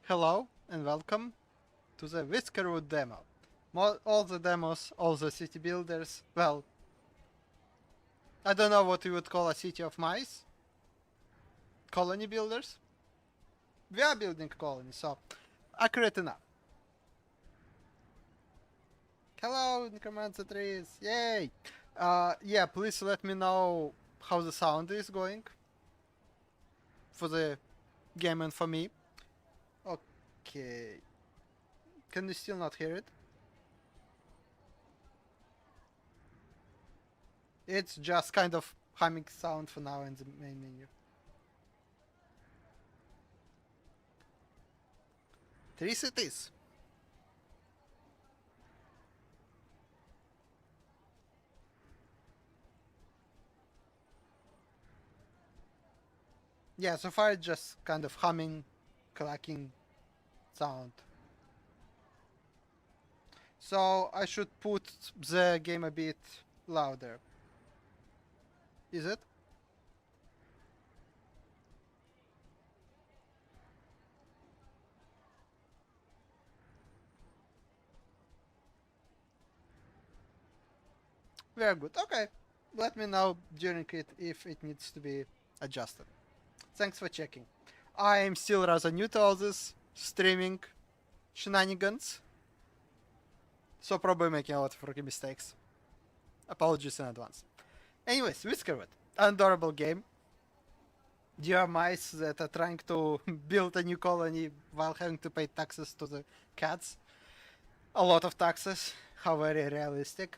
Hello and welcome to the Whiskerwood demo. All the demos, all the city builders, well, I don't know what you would call a city of mice. Colony builders? We are building colony, so accurate enough. Hello, Necromancer trees, yay! Yeah, please let me know how the sound is going for the game and for me. Okay. Can you still not hear it? It's just kind of humming sound for now in the main menu. Three cities. Yeah, so far it's just kind of humming, clacking sound. So I should put the game a bit louder. Is it? Very good. Okay. Let me know during it if it needs to be adjusted. Thanks for checking. I am still rather new to all this streaming shenanigans. So probably making a lot of rookie mistakes. Apologies in advance. Anyways, Whiskerwood. Adorable game. Dear mice that are trying to build a new colony while having to pay taxes to the cats. A lot of taxes. How very realistic.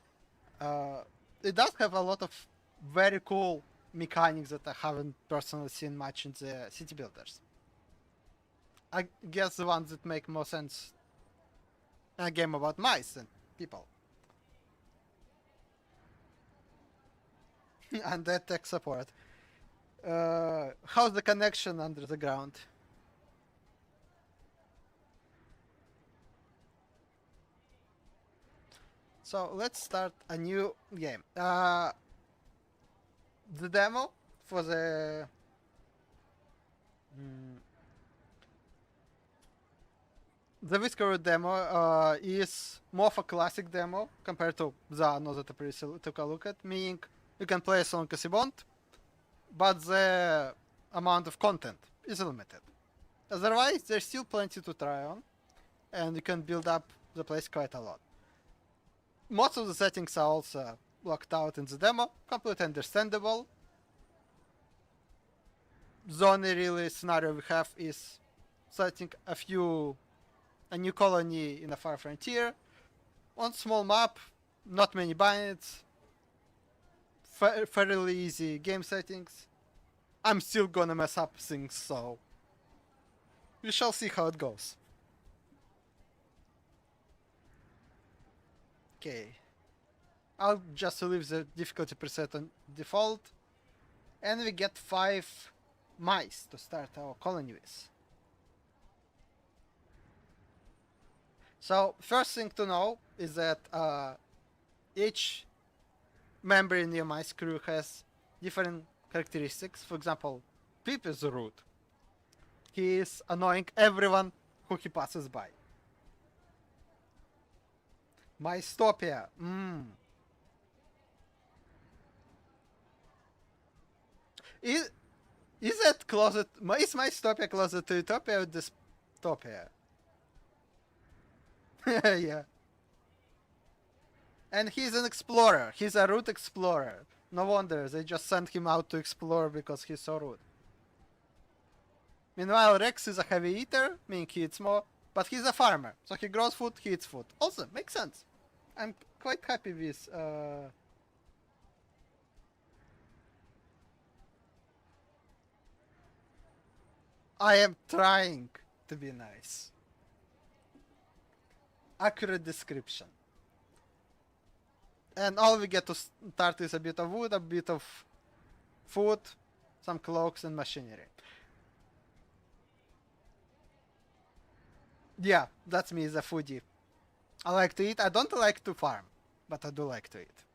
It does have a lot of very cool mechanics that I haven't personally seen much in the city builders. I guess the ones that make more sense in a game about mice than people. And that tech support. How's the connection under the ground? So let's start a new game. The demo for the Whiskerwood demo is more of a classic demo compared to the others that I previously took a look at, meaning you can play as long as you want, but the amount of content is limited. Otherwise, there's still plenty to try on, and you can build up the place quite a lot. Most of the settings are also locked out in the demo, completely understandable. The only really scenario we have is setting a new colony in a far frontier, on small map, not many bindings, fairly easy game settings. I'm still gonna mess up things, so we shall see how it goes. Okay. I'll just leave the difficulty preset on default. And we get 5 mice to start our colony with. So, first thing to know is that each member in your mice crew has different characteristics. For example, Pip is rude. He is annoying everyone who he passes by. Mystopia. Is that closet? Is Mystopia closer to Utopia or Dystopia? Yeah. And he's an explorer. He's a rude explorer. No wonder they just sent him out to explore because he's so rude. Meanwhile, Rex is a heavy eater, meaning he eats more, but he's a farmer, so he grows food, he eats food. Also, makes sense. I'm quite happy with I am trying to be nice. Accurate description. And all we get to start is a bit of wood, a bit of food, some cloaks and machinery. Yeah, that's me as a foodie. I like to eat. I don't like to farm, but I do like to eat.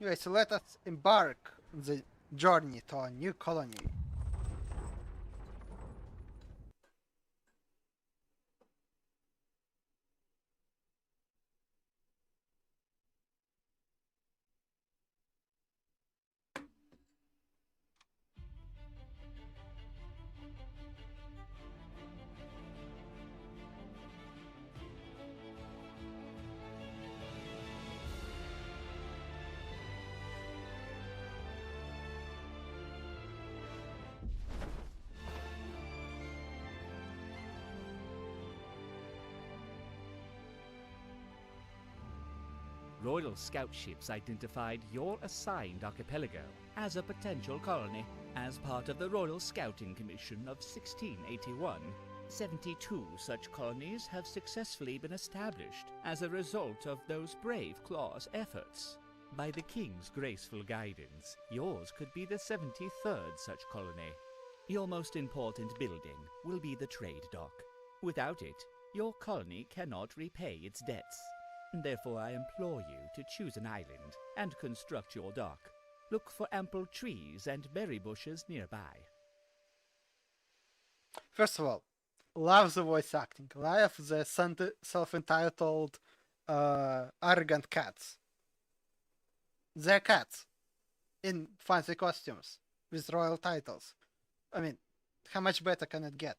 Anyway, so let us embark on the journey to a new colony. Royal Scout ships identified your assigned archipelago as a potential colony. As part of the Royal Scouting Commission of 1681, 72 such colonies have successfully been established as a result of those brave Claw's efforts. By the King's graceful guidance, yours could be the 73rd such colony. Your most important building will be the trade dock. Without it, your colony cannot repay its debts. Therefore, I implore you to choose an island and construct your dock. Look for ample trees and berry bushes nearby. First of all, love the voice acting. Love the self-entitled, arrogant cats. They're cats in fancy costumes with royal titles. I mean, how much better can it get?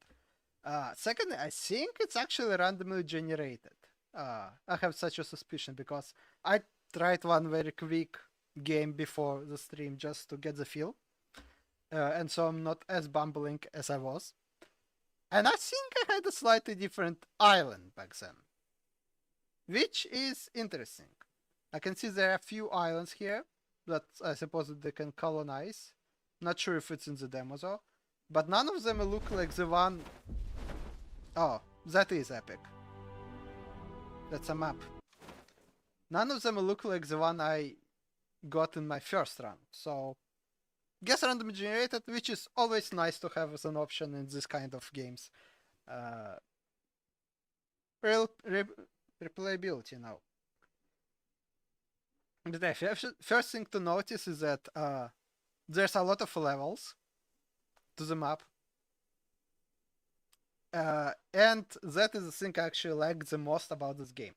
Secondly, I think it's actually randomly generated. I have such a suspicion because I tried one very quick game before the stream just to get the feel. And so I'm not as bumbling as I was. And I think I had a slightly different island back then. Which is interesting. I can see there are a few islands here that I suppose that they can colonize. Not sure if it's in the demo though. But none of them look like the one... Oh, that is epic. That's a map. None of them look like the one I got in my first run. So, guess random generated, which is always nice to have as an option in this kind of games. Replayability now. The first thing to notice is that there's a lot of levels to the map. And that is the thing I actually like the most about this game.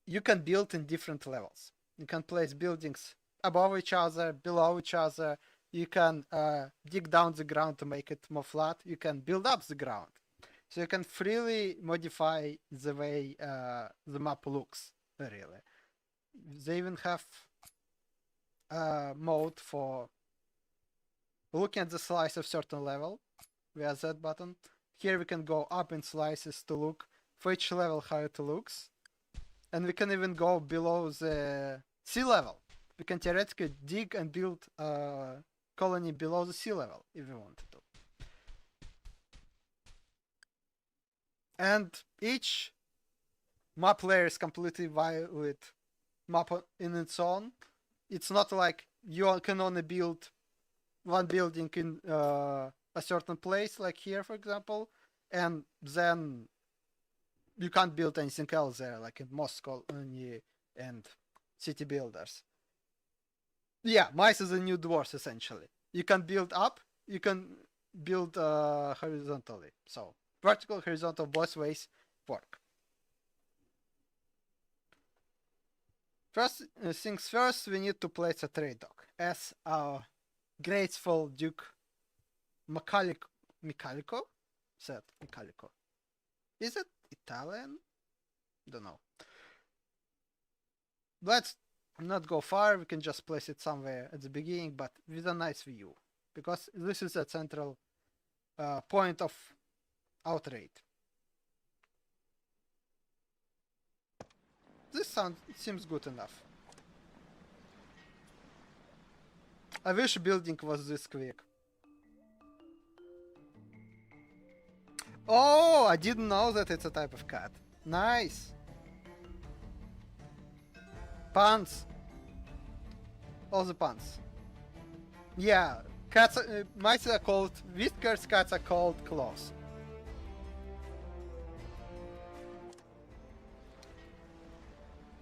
You can build in different levels. You can place buildings above each other, below each other. You can dig down the ground to make it more flat. You can build up the ground. So you can freely modify the way the map looks, really. They even have a mode for looking at the slice of certain level via that button. Here we can go up in slices to look for each level how it looks. And we can even go below the sea level. We can theoretically dig and build a colony below the sea level if we wanted to. And each map layer is completely valid map in its own. It's not like you can only build one building in a certain place, like here, for example, and then you can't build anything else there, like in Moss Colony and City Builders. Yeah, mice is a new dwarfs, essentially. You can build up, you can build horizontally. So, vertical, horizontal, both ways work. First things first, we need to place a trade dock. As our graceful Duke Micalico said, Micalico. Is it Italian? Don't know. Let's not go far, we can just place it somewhere at the beginning, but with a nice view. Because this is a central point of our trade. This seems good enough. I wish building was this quick. Oh, I didn't know that it's a type of cat. Nice. Puns. All the puns. Yeah, cats. Mice are called whiskers. Cats are called claws.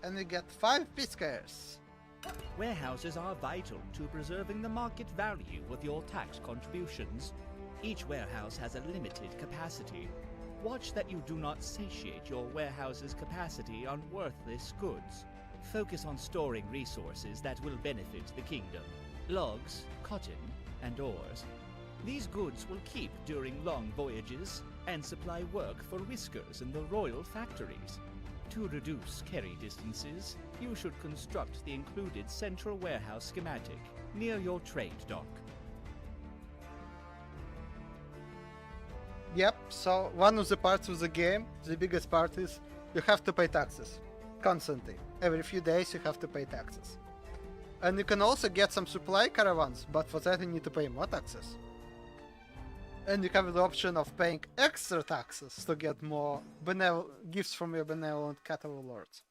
And we get 5 whiskers. Warehouses are vital to preserving the market value of your tax contributions. Each warehouse has a limited capacity. Watch that you do not satiate your warehouse's capacity on worthless goods. Focus on storing resources that will benefit the kingdom. Logs, cotton, and ores. These goods will keep during long voyages and supply work for whiskers in the royal factories. To reduce carry distances, you should construct the included central warehouse schematic near your trade dock. Yep, so one of the parts of the game, the biggest part is you have to pay taxes. Constantly. Every few days you have to pay taxes. And you can also get some supply caravans, but for that you need to pay more taxes. And you have the option of paying extra taxes to get more gifts from your benevolent cat overlords.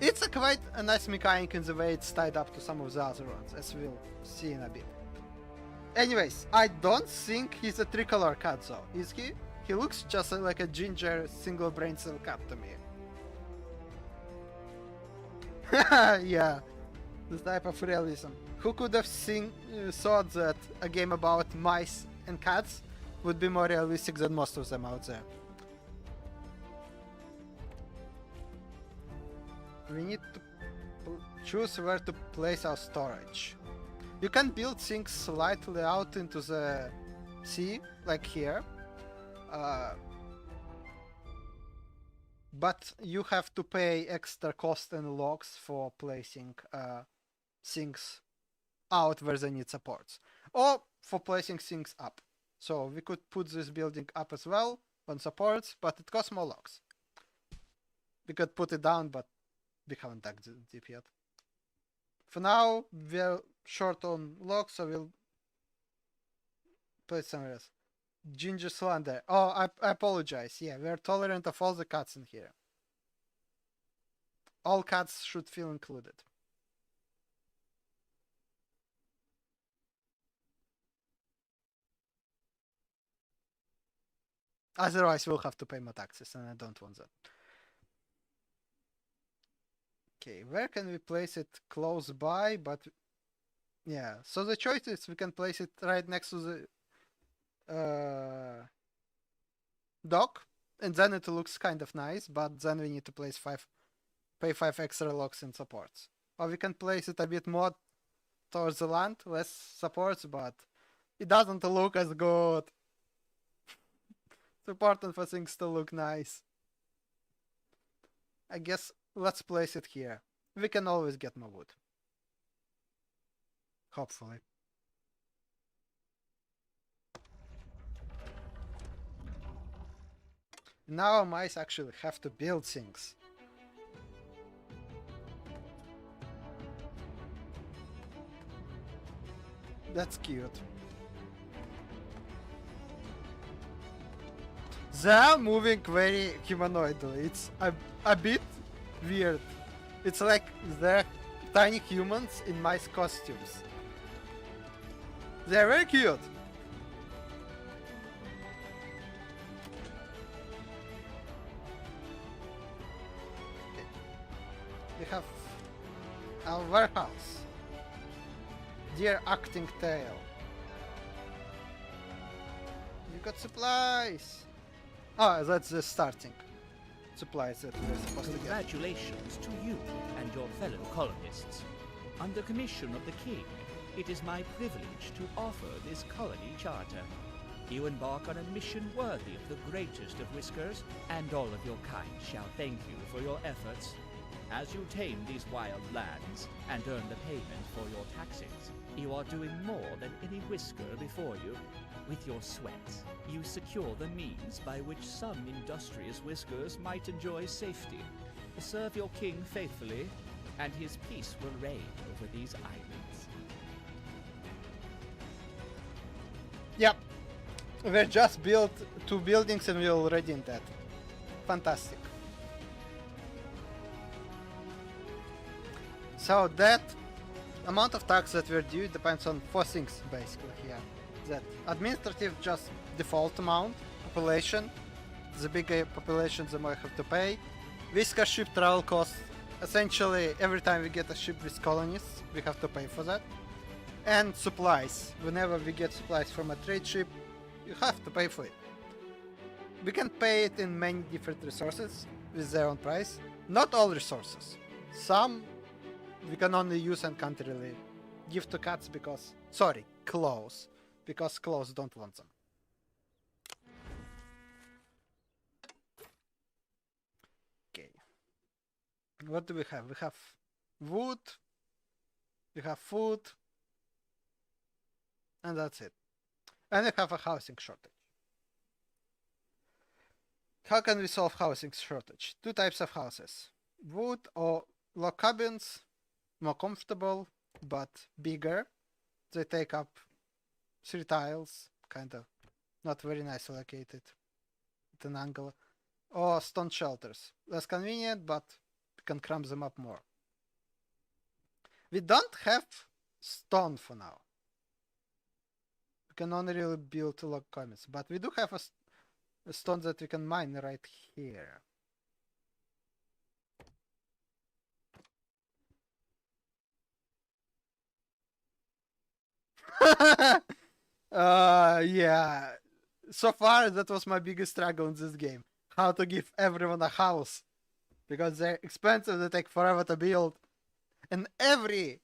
It's quite a nice mechanic in the way it's tied up to some of the other ones, as we'll see in a bit. Anyways, I don't think he's a tricolor cat though, is he? He looks just like a ginger single brain cell cat to me. Yeah, this type of realism. Who could have thought that a game about mice and cats would be more realistic than most of them out there? We need to choose where to place our storage. You can build things slightly out into the sea, like here. But you have to pay extra cost and logs for placing things out where they need supports, or for placing things up. So we could put this building up as well on supports, but it costs more logs. We could put it down, but we haven't dug deep yet. For now, we're short on logs, so we'll put it somewhere else. Ginger Slender. Oh, I apologize. Yeah, we're tolerant of all the cats in here. All cats should feel included. Otherwise, we'll have to pay more taxes, and I don't want that. Okay, where can we place it? Close by, but yeah. So the choice is we can place it right next to the dock, and then it looks kind of nice. But then we need to pay 5 extra logs and supports. Or we can place it a bit more towards the land, less supports, but it doesn't look as good. It's important for things to look nice. I guess let's place it here. We can always get more wood. Hopefully. Now mice actually have to build things. That's cute. They're moving very humanoidally. It's a bit weird. It's like they're tiny humans in mice costumes. They're very cute. We have our warehouse. Dear acting tail. You got supplies. Oh, that's the starting supplies that we're supposed to get. Congratulations to you and your fellow colonists. Under commission of the king, it is my privilege to offer this colony charter. You embark on a mission worthy of the greatest of whiskers, and all of your kind shall thank you for your efforts. As you tame these wild lands and earn the payment for your taxes, you are doing more than any whisker before you. With your sweat, you secure the means by which some industrious whiskers might enjoy safety. Serve your king faithfully, and his peace will reign over these islands. Yep. We just built 2 buildings and we're already in that. Fantastic. So that amount of tax that we're due depends on 4 things basically here. That administrative, just default amount, population, the bigger population the more you have to pay, whisker ship travel costs, Essentially, every time we get a ship with colonists, we have to pay for that. And supplies. Whenever we get supplies from a trade ship, you have to pay for it. We can pay it in many different resources with their own price. Not all resources. Some we can only use and can't really give to cats because... Sorry, claws. Because claws don't want them. Okay. What do we have? We have wood. We have food. And that's it. And we have a housing shortage. How can we solve housing shortage? Two types of houses. Wood or log cabins. More comfortable, but bigger. They take up 3 tiles. Kind of not very nicely located at an angle. Or stone shelters. Less convenient, but we can cram them up more. We don't have stone for now. We can only really build log cabins, but we do have a stone that we can mine right here. Yeah. So far, that was my biggest struggle in this game. How to give everyone a house. Because they're expensive, they take forever to build. And every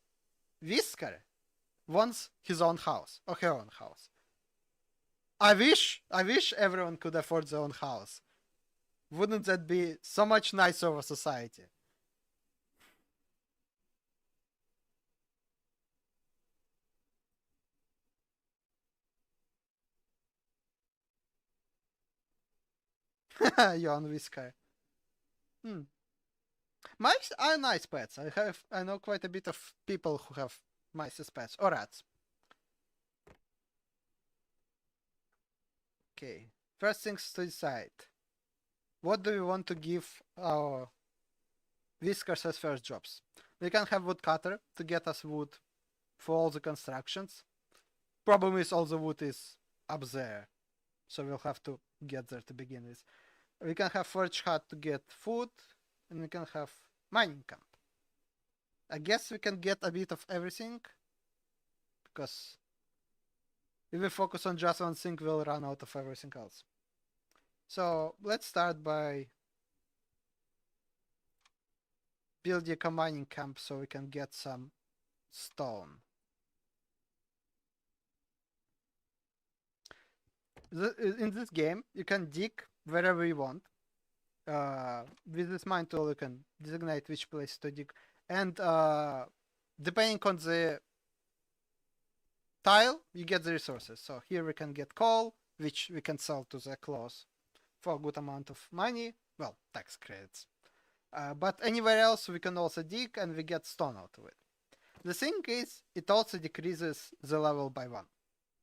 Whisker wants his own house. Or her own house. I wish everyone could afford their own house. Wouldn't that be so much nicer for society? You're on Whisker. Hmm. Mice are nice pets. I know quite a bit of people who have mice as pets or rats. Okay. First things to decide. What do we want to give our Whiskers as first jobs? We can have woodcutter to get us wood for all the constructions. Problem is all the wood is up there. So we'll have to get there to begin with. We can have forge hut to get food. And we can have mining camp. I guess we can get a bit of everything. Because if we focus on just one thing, we'll run out of everything else. So let's start by building a mining camp so we can get some stone. In this game, you can dig wherever you want. With this mine tool, you can designate which place to dig. And depending on the tile, you get the resources. So here we can get coal, which we can sell to the claws for a good amount of money. Well, tax credits. But anywhere else, we can also dig and we get stone out of it. The thing is, it also decreases the level by 1.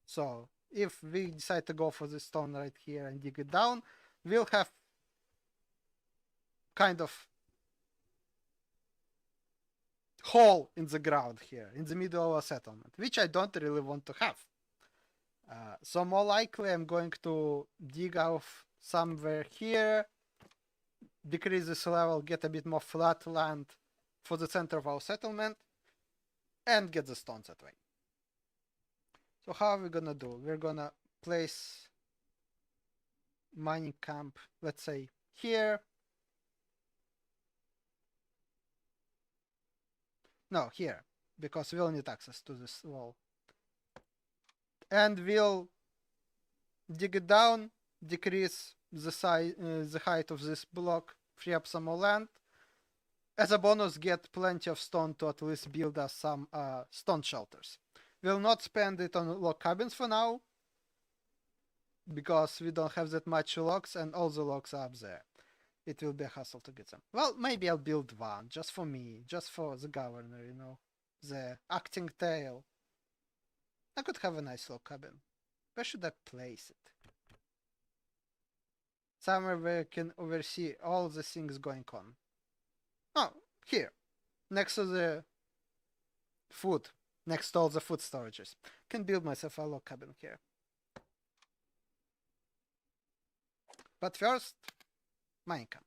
So if we decide to go for the stone right here and dig it down, we'll have kind of hole in the ground here, in the middle of a settlement, which I don't really want to have. So more likely I'm going to dig out somewhere here, decrease this level, get a bit more flat land for the center of our settlement, and get the stones that way. So how are we gonna do? We're gonna place mining camp, let's say here. No, here, because we'll need access to this wall. And we'll dig it down, decrease the size, the height of this block, free up some more land. As a bonus, get plenty of stone to at least build us some stone shelters. We'll not spend it on log cabins for now, because we don't have that much logs and all the logs are up there. It will be a hassle to get them. Well, maybe I'll build one, just for me, just for the governor, you know, the acting tail. I could have a nice log cabin. Where should I place it? Somewhere where I can oversee all the things going on. Oh, here. Next to the food. Next to all the food storages. Can build myself a log cabin here. But first, mine camp.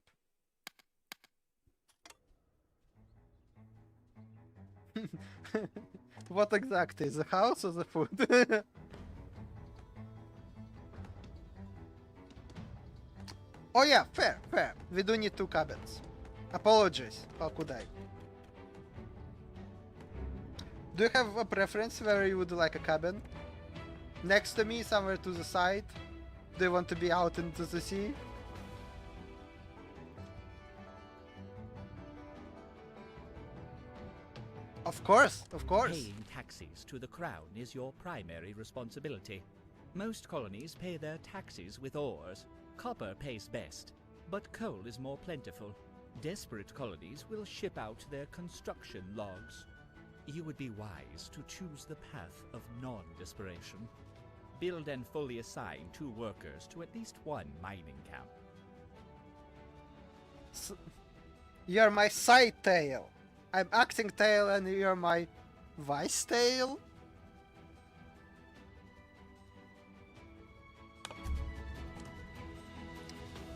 What exactly? The house or the food? Oh yeah, fair, fair. We do need 2 cabins. Apologies. How could I? Do you have a preference where you would like a cabin? Next to me, somewhere to the side? Do you want to be out into the sea? Of course, of course. Paying taxes to the crown is your primary responsibility. Most colonies pay their taxes with ores. Copper pays best, but coal is more plentiful. Desperate colonies will ship out their construction logs. You would be wise to choose the path of non-desperation. Build and fully assign 2 workers to at least 1 mining camp. You're my side tail. I'm acting tail and you're my vice tail?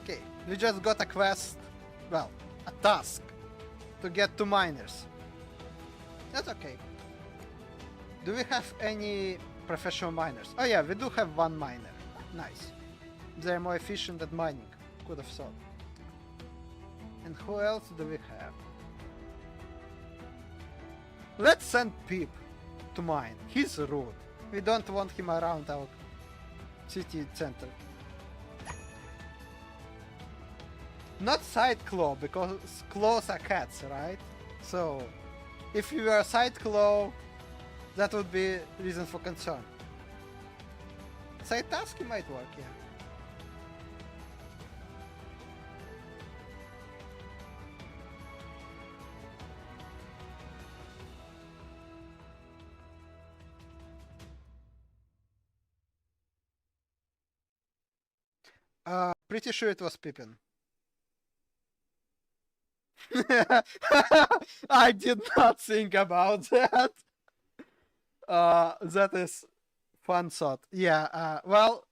Okay, we just got a quest, well, a task to get 2 miners. That's okay. Do we have any professional miners? Oh yeah, we do have 1 miner. Nice. They're more efficient at mining. Could have thought. And who else do we have? Let's send Peep to mine. He's rude. We don't want him around our city center. Not side claw, because claws are cats, right? So, if you are side claw, that would be reason for concern. Side task might work, yeah. Pretty sure it was Pippin. I did not think about that. That is fun thought. Yeah, well,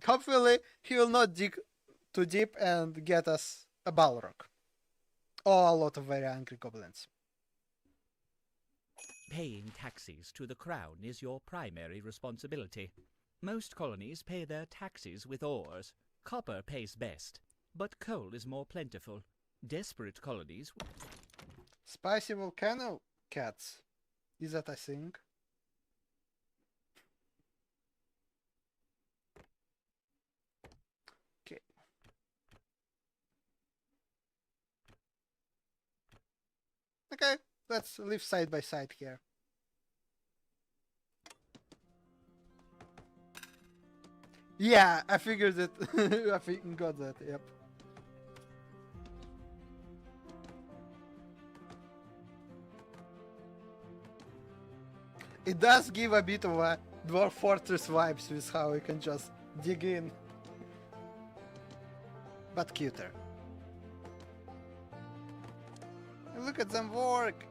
hopefully he will not dig too deep and get us a Balrog. Or a lot of very angry goblins. Paying taxes to the crown is your primary responsibility. Most colonies pay their taxes with ores. Copper pays best, but coal is more plentiful. Desperate colonies... Spicy volcano cats. Is that a thing? Okay. Okay, let's live side by side here. Yeah, I figured it. I got that, yep. It does give a bit of a Dwarf Fortress vibes with how you can just dig in. But cuter. Look at them work!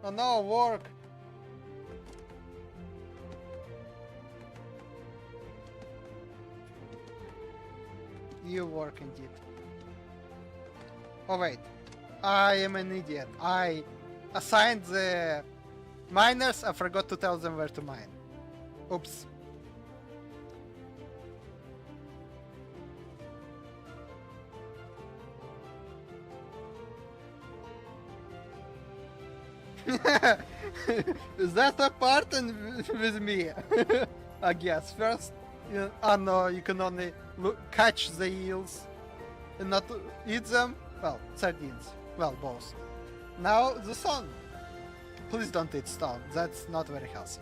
Oh no, work! You work indeed. Oh wait, I am an idiot. I assigned the miners, I forgot to tell them where to mine. Oops. Is that a part with me? I guess. First, oh no, you can only catch the eels and not eat them. Well, sardines. Well, both. Now the sun. Please don't eat stone. That's not very healthy.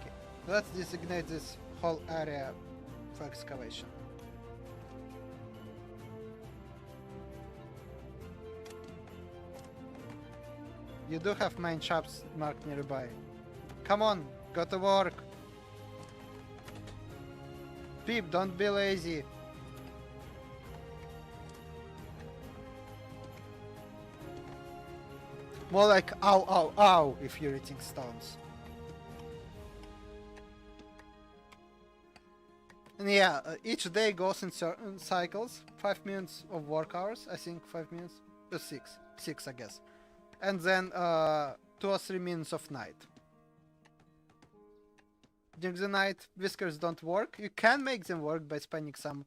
Okay, let's designate this whole area for excavation. You do have mine shops marked nearby. Come on, go to work. Peep, don't be lazy. More like ow, ow, ow if you're eating stones. And yeah, each day goes in certain cycles. 5 minutes of work hours, I think 5 minutes. 6. 6, I guess. And then 2 or 3 minutes of night. During the night, whiskers don't work. You can make them work by spending some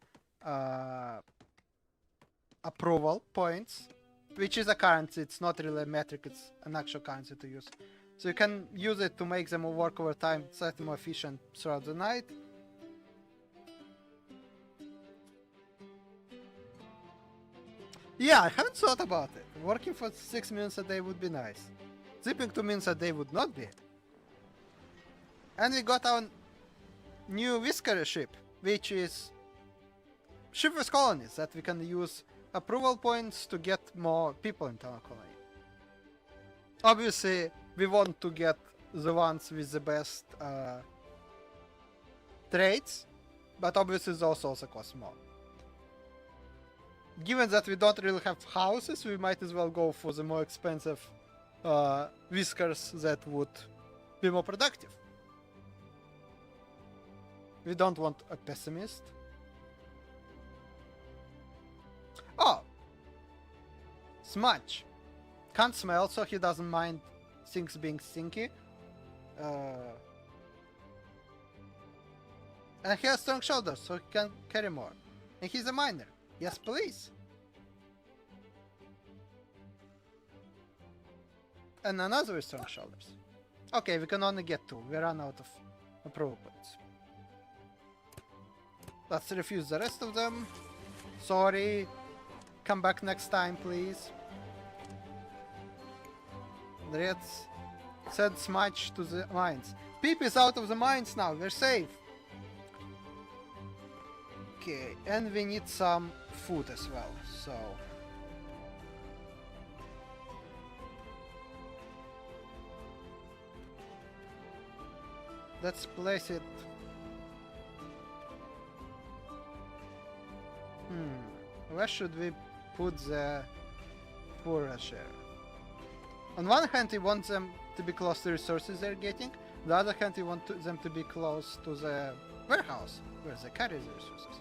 approval points, which is a currency. It's not really a metric, it's an actual currency to use. So you can use it to make them work over time, slightly more efficient throughout the night. Yeah, I haven't thought about it. Working for 6 minutes a day would be nice. Sleeping 2 minutes a day would not be. And we got our new whisker ship, which is ship with colonies that we can use approval points to get more people into our colony. Obviously, we want to get the ones with the best traits, but obviously those also cost more. Given that we don't really have houses, we might as well go for the more expensive whiskers that would be more productive. We don't want a pessimist. Oh! Smudge. Can't smell, so he doesn't mind things being stinky. And he has strong shoulders, so he can carry more. And he's a miner. Yes, please. And another with strong shoulders. Okay, we can only get 2. We run out of approval points. Let's refuse the rest of them. Sorry. Come back next time, please. Let's send Smudge to the mines. Peep is out of the mines now. We're safe. Okay, and we need some food as well, so... let's place it... where should we put the forager? On one hand, we want them to be close to the resources they're getting. On the other hand, we want them to be close to the warehouse, where they carry the resources.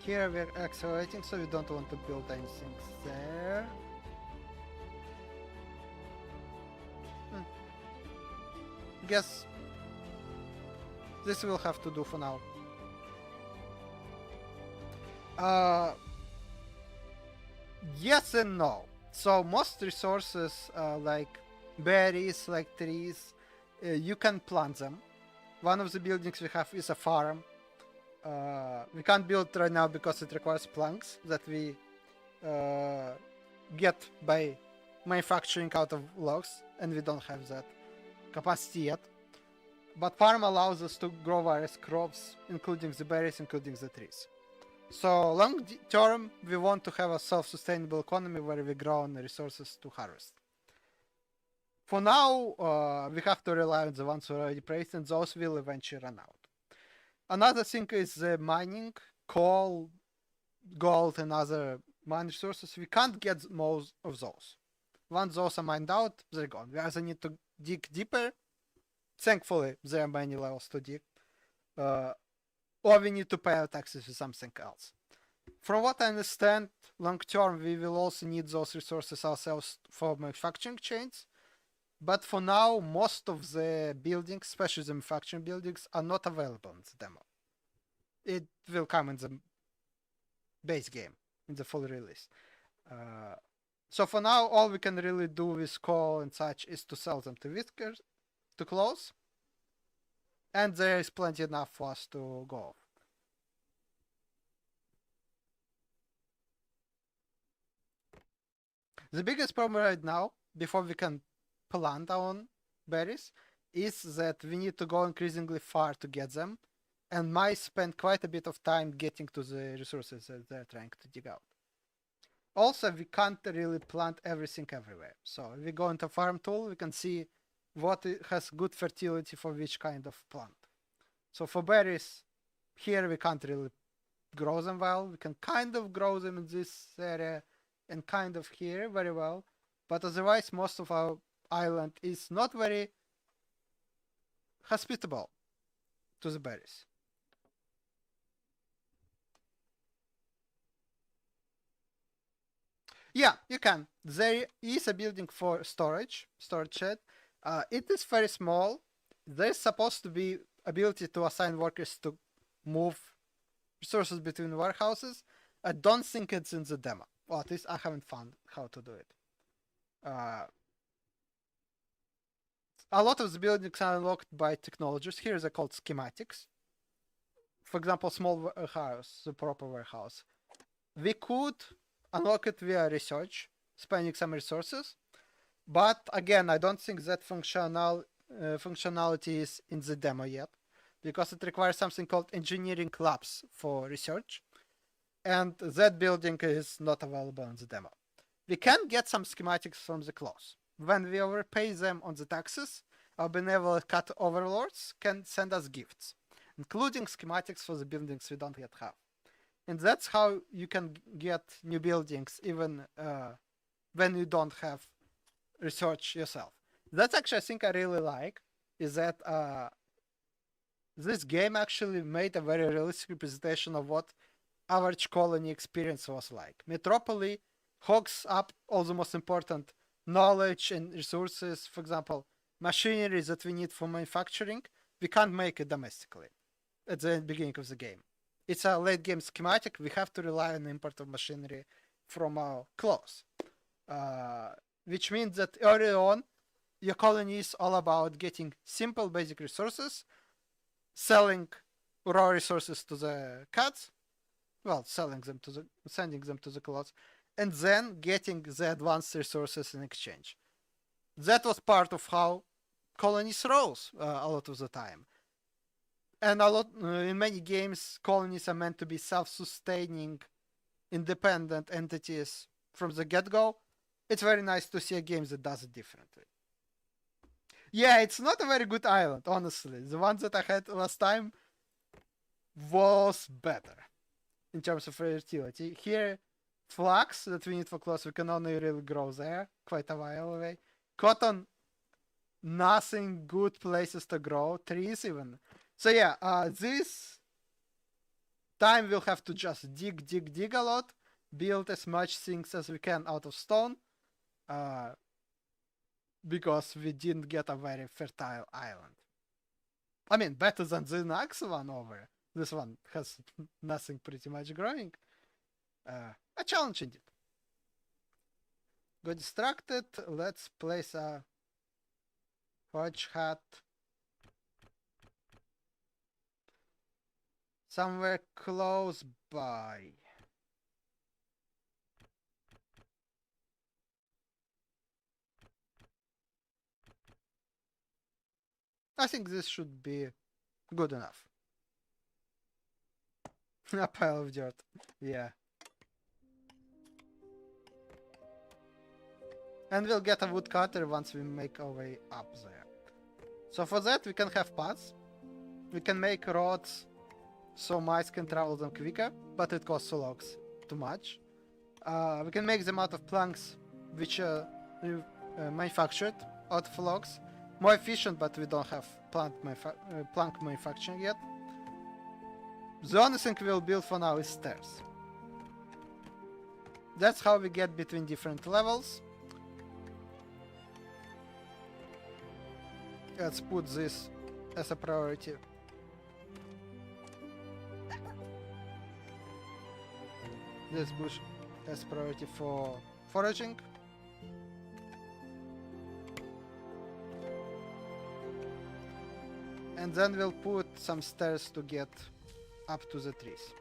Here we're accelerating, so we don't want to build anything there. Guess this will have to do for now. Yes and no. So most resources, like berries, like trees, you can plant them. One of the buildings we have is a farm. We can't build right now because it requires planks that we get by manufacturing out of logs, and we don't have that capacity yet. But farm allows us to grow various crops, including the berries, including the trees. So long term, we want to have a self-sustainable economy where we grow on the resources to harvest. For now, we have to rely on the ones who are already praised, and those will eventually run out. Another thing is mining, coal, gold, and other mine resources. We can't get most of those. Once those are mined out, they're gone. We either need to dig deeper. Thankfully, there are many levels to dig. Or we need to pay our taxes for something else. From what I understand, long term, we will also need those resources ourselves for manufacturing chains. But for now, most of the buildings, especially the manufacturing buildings, are not available in the demo. It will come in the base game, in the full release. So for now, all we can really do with coal and such is to sell them to whiskers, to close. And there is plenty enough for us to go. The biggest problem right now, before we can plant our own berries, is that we need to go increasingly far to get them, and mice spend quite a bit of time getting to the resources that they're trying to dig out. Also, we can't really plant everything everywhere. So if we go into farm tool, we can see what has good fertility for which kind of plant. So for berries, here we can't really grow them well. We can kind of grow them in this area and kind of here very well. But otherwise, most of our island is not very hospitable to the berries. Yeah, you can. There is a building for storage shed. It is very small. There's supposed to be ability to assign workers to move resources between warehouses. I don't think it's in the demo. Well, at least I haven't found how to do it. A lot of the buildings are unlocked by technologies. Here they're called schematics. For example, small warehouse, the proper warehouse. We could unlock it via research, spending some resources. But again, I don't think that functionality is in the demo yet, because it requires something called engineering labs for research. And that building is not available in the demo. We can get some schematics from the clause. When we overpay them on the taxes, our benevolent cat overlords can send us gifts, including schematics for the buildings we don't yet have. And that's how you can get new buildings even when you don't have research yourself. That's actually, I think I really like, is that this game actually made a very realistic representation of what average colony experience was like. Metropoly hogs up all the most important knowledge and resources. For example, machinery that we need for manufacturing, we can't make it domestically at the beginning of the game. It's a late game schematic. We have to rely on the import of machinery from our clause. Which means that early on, your colony is all about getting simple basic resources, selling raw resources to the cats, well, sending them to the class, and then getting the advanced resources in exchange. That was part of how colonies rose a lot of the time. And in many games, colonies are meant to be self-sustaining, independent entities from the get-go. It's very nice to see a game that does it differently. Yeah, it's not a very good island, honestly. The one that I had last time was better in terms of fertility. Here, flax that we need for clothes, we can only really grow there, quite a while away. Cotton, nothing good places to grow, trees even. So yeah, this time we'll have to just dig a lot, build as much things as we can out of stone, because we didn't get a very fertile island. I mean, better than the next one over. This one has nothing pretty much growing. A challenge indeed. Got distracted. Let's place a hodge hat somewhere close by. I think this should be good enough. A pile of dirt. Yeah. And we'll get a woodcutter once we make our way up there. So for that we can have paths. We can make roads so mice can travel them quicker, but it costs logs too much. We can make them out of planks, which are manufactured out of logs. More efficient, but we don't have plank manufacturing yet. The only thing we'll build for now is stairs. That's how we get between different levels. Let's put this as a priority. This bush as priority for foraging. And then we'll put some stairs to get up to the trees.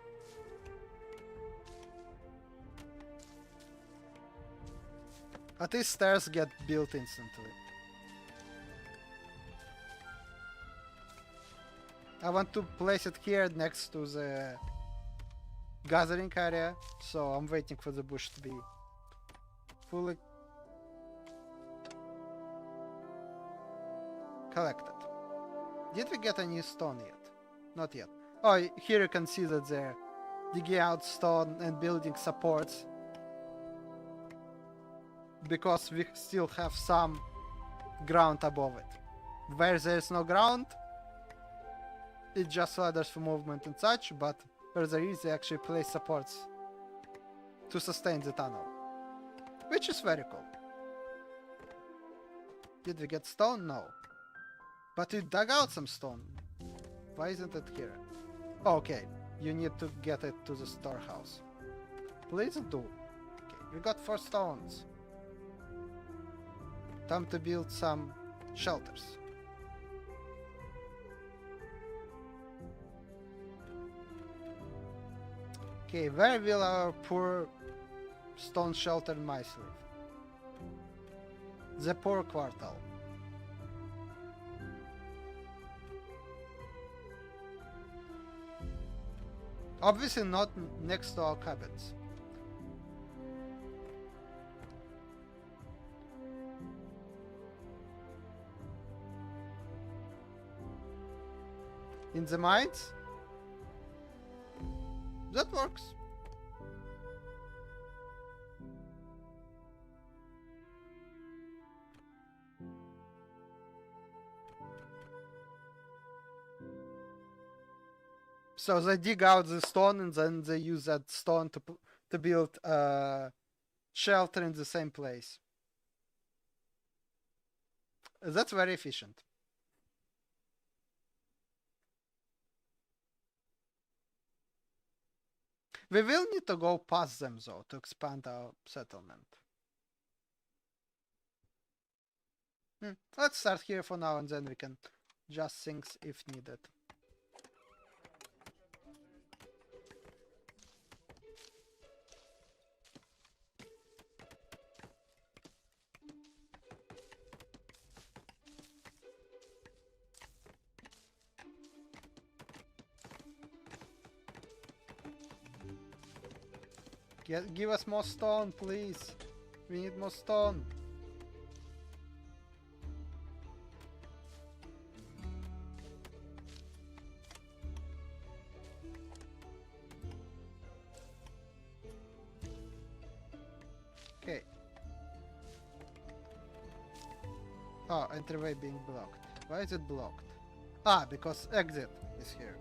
At least stairs get built instantly. I want to place it here next to the gathering area, so I'm waiting for the bush to be fully collected. Did we get any stone yet? Not yet. Oh, here you can see that they're digging out stone and building supports, because we still have some ground above it. Where there's no ground, it's just ladders for movement and such, but where there is, they actually place supports to sustain the tunnel. Which is very cool. Did we get stone? No. But we dug out some stone. Why isn't it here? Oh, okay, you need to get it to the storehouse. Please do. Okay, we got 4 stones. Time to build some shelters. Okay, where will our poor stone shelter mice live? The poor quartal. Obviously not next to our cabins. In the mines? That works. So they dig out the stone and then they use that stone to build a shelter in the same place. That's very efficient. We will need to go past them though to expand our settlement. Let's start here for now and then we can adjust things if needed. Give us more stone, please. We need more stone. Okay. Oh, entryway being blocked. Why is it blocked? Ah, because exit is here.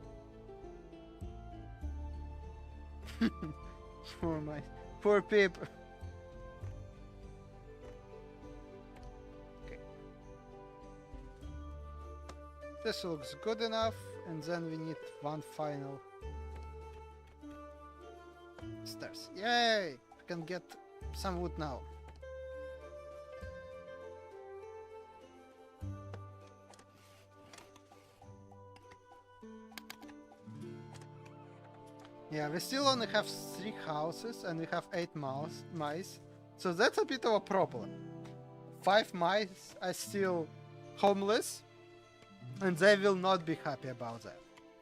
Poor Pip. Okay. This looks good enough, and then we need one final stairs. Yay! We can get some wood now. Yeah, we still only have 3 houses and we have 8 mice, so that's a bit of a problem. 5 mice are still homeless, and they will not be happy about that.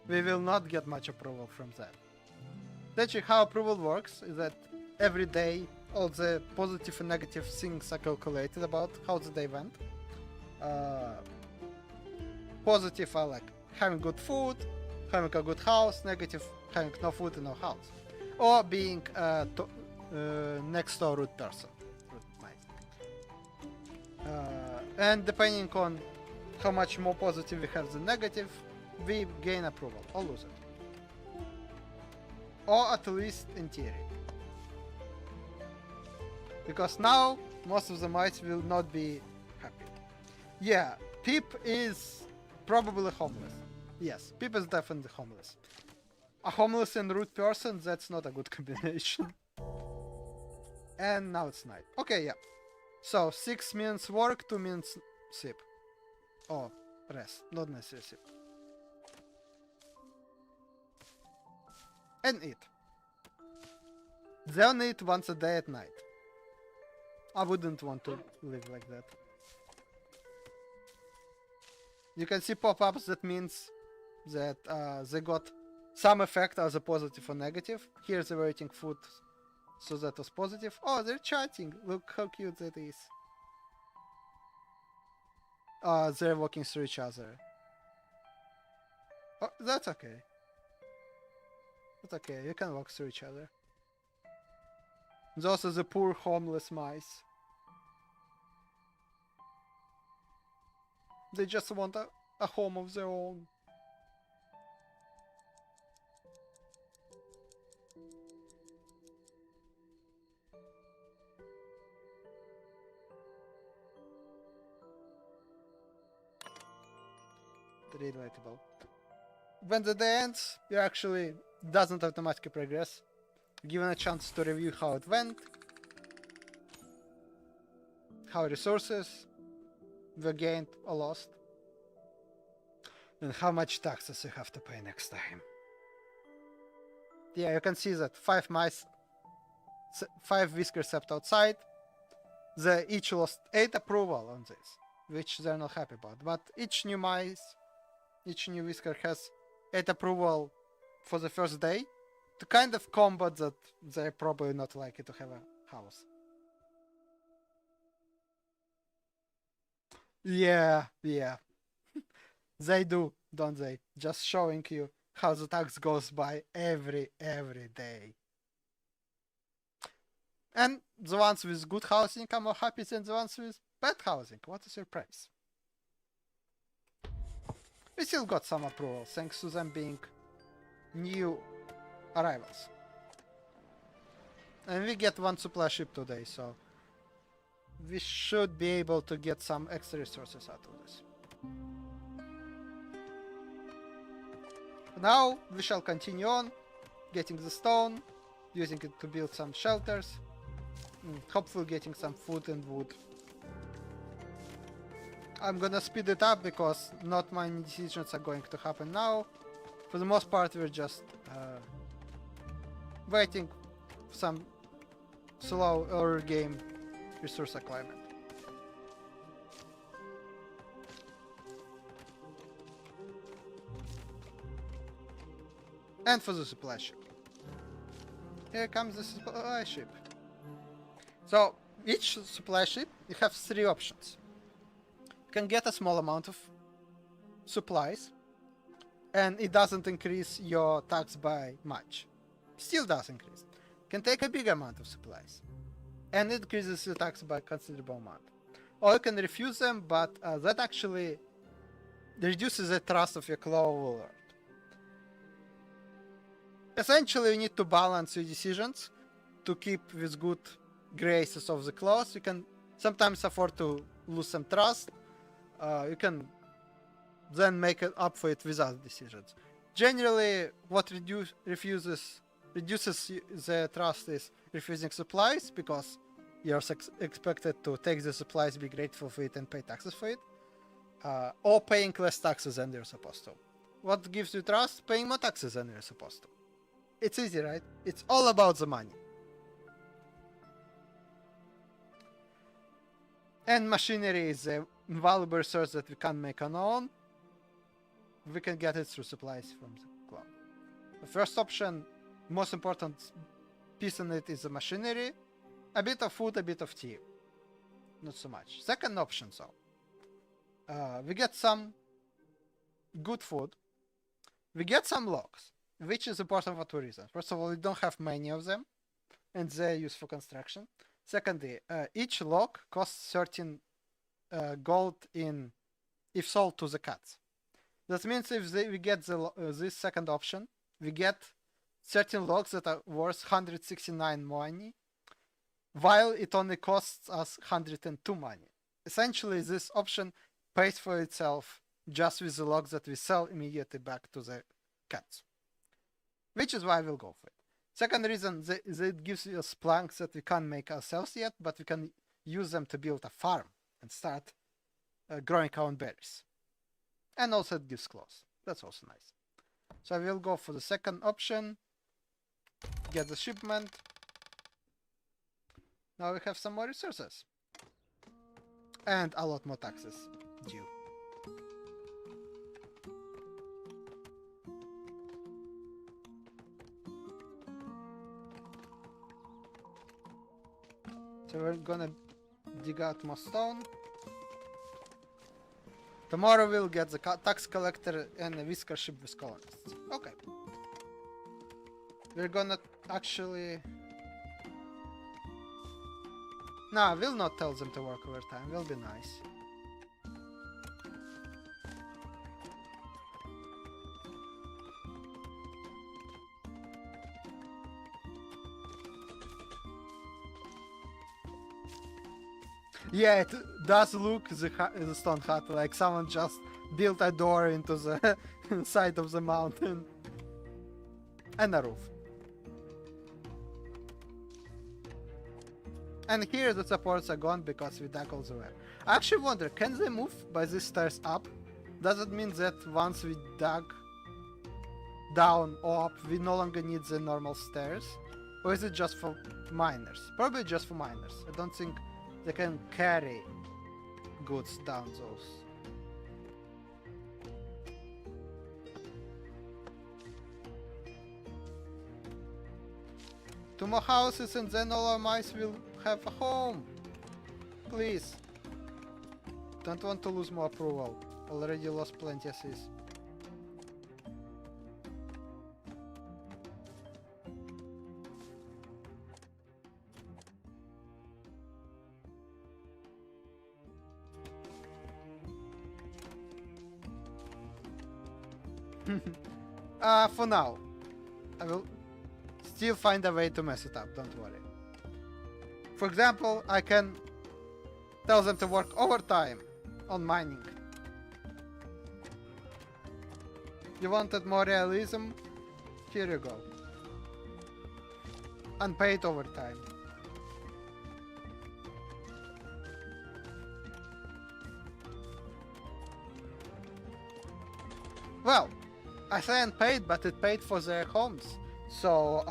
We will not get much approval from that. Actually, how approval works is that every day all the positive and negative things are calculated about how the day went. Positive are like having good food, having a good house, negative having no food and no house, or being next door root person. And depending on how much more positive we have than negative, we gain approval or lose it, or at least in theory. Because now most of the mice will not be happy. Yeah, Pip is probably homeless. Yes, Pip is definitely homeless. A homeless and rude person, that's not a good combination. And now it's night. Okay, yeah. So, 6 minutes work, 2 minutes sleep. Oh, rest, not necessarily sleep. And eat. They only eat once a day at night. I wouldn't want to live like that. You can see pop-ups, that means that they got some effect as a positive or negative. Here they were eating food, so that was positive. Oh, they're chatting. Look how cute that is. They're walking through each other. Oh, that's okay. That's okay, you can walk through each other. Those are the poor homeless mice. They just want a home of their own. relatable. When the day ends, you actually doesn't automatically progress. Given a chance to review how it went, how resources were gained or lost, and how much taxes you have to pay next time. Yeah, you can see that 5 mice, 5 whiskers kept outside. They each lost 8 approval on this, which they're not happy about. But each new whisker has 8 approval for the first day to kind of combat that they're probably not likely to have a house. Yeah. They do, don't they? Just showing you how the tax goes by every day. And the ones with good housing are more happy than the ones with bad housing. What a surprise. We still got some approval, thanks to them being new arrivals. And we get 1 supply ship today, so we should be able to get some extra resources out of this. Now we shall continue on, getting the stone, using it to build some shelters, and hopefully getting some food and wood. I'm gonna speed it up because not many decisions are going to happen now. For the most part, we're just waiting for some slow early game resource acquirement. And for the supply ship. Here comes the supply ship. So, each supply ship, you have 3 options. You can get a small amount of supplies, and it doesn't increase your tax by much. Still does increase. You can take a big amount of supplies, and it increases your tax by a considerable amount. Or you can refuse them, but that actually reduces the trust of your claw overlord. Essentially, you need to balance your decisions to keep with good graces of the claws. You can sometimes afford to lose some trust. You can then make it up for it with other decisions. Generally, what reduces the trust is refusing supplies, because you're expected to take the supplies, be grateful for it, and pay taxes for it. Or paying less taxes than you're supposed to. What gives you trust? Paying more taxes than you're supposed to. It's easy, right? It's all about the money. And machinery is a valuable resource that we can't make on our own. We can get it through supplies from the club. The first option, most important piece in it, is the machinery. A bit of food, a bit of tea. Not so much. Second option, though. We get some good food. We get some logs, which is important for 2 reasons. First of all, we don't have many of them, and they're used for construction. Secondly, each log costs 13 gold if sold to the cats. That means if we get this second option, we get 13 logs that are worth 169 money, while it only costs us 102 money. Essentially, this option pays for itself just with the logs that we sell immediately back to the cats. Which is why we'll go for it. Second reason, it gives us planks that we can't make ourselves yet, but we can use them to build a farm and start growing our own berries. And also it gives clothes. That's also nice. So I will go for the second option. Get the shipment. Now we have some more resources. And a lot more taxes due. So we're gonna dig out more stone. Tomorrow we'll get the tax collector and a whisker ship with colonists. Okay. We're gonna actually... Nah, we'll not tell them to work overtime. We'll be nice. Yeah, it does look, the stone hut, like someone just build a door into the side of the mountain. And a roof. And here the supports are gone because we dug all the way. I actually wonder, can they move by these stairs up? Does it mean that once we dug down or up, we no longer need the normal stairs? Or is it just for miners? Probably just for miners. I don't think they can carry goods down those. Two more houses and then all our mice will have a home. Please. Don't want to lose more approval. Already lost plenty of this. For now. I will still find a way to mess it up, don't worry. For example, I can tell them to work overtime on mining. You wanted more realism? Here you go. Unpaid overtime. Well, I say unpaid, but it paid for their homes. So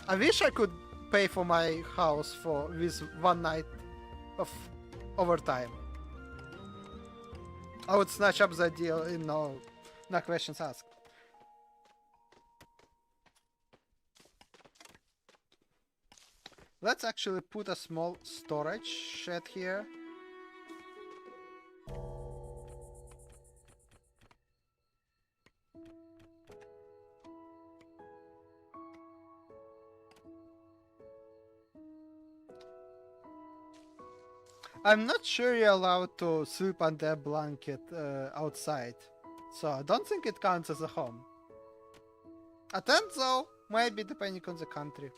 I wish I could pay for my house with one night of overtime. I would snatch up the deal in no questions asked. Let's actually put a small storage shed here. I'm not sure you're allowed to sleep under a blanket outside, so I don't think it counts as a home. A tent though, maybe depending on the country.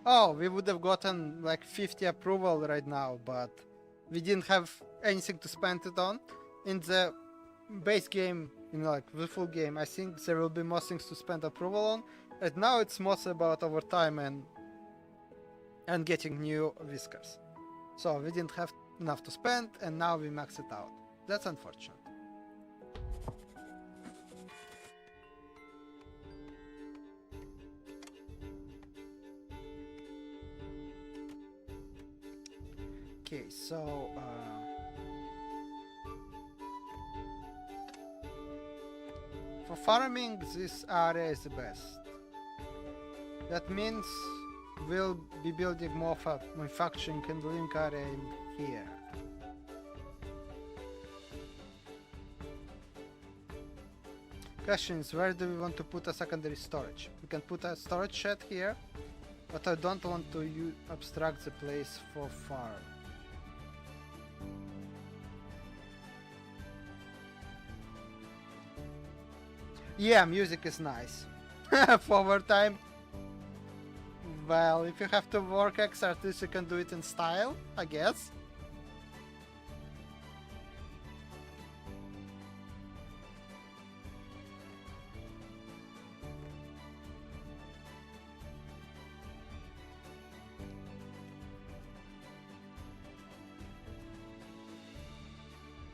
Oh, we would have gotten like 50 approval right now, but we didn't have anything to spend it on. In the base game, like the full game, I think there will be more things to spend approval on. Right now it's mostly about overtime and getting new whiskers. So we didn't have enough to spend, and now we max it out. That's unfortunate. Okay, so for farming, this area is the best. That means we'll be building more manufacturing and link area in here. Question is, where do we want to put a secondary storage? We can put a storage shed here, but I don't want to abstract the place for farm. Yeah, music is nice. For overtime. Well, if you have to work extra, at least you can do it in style, I guess.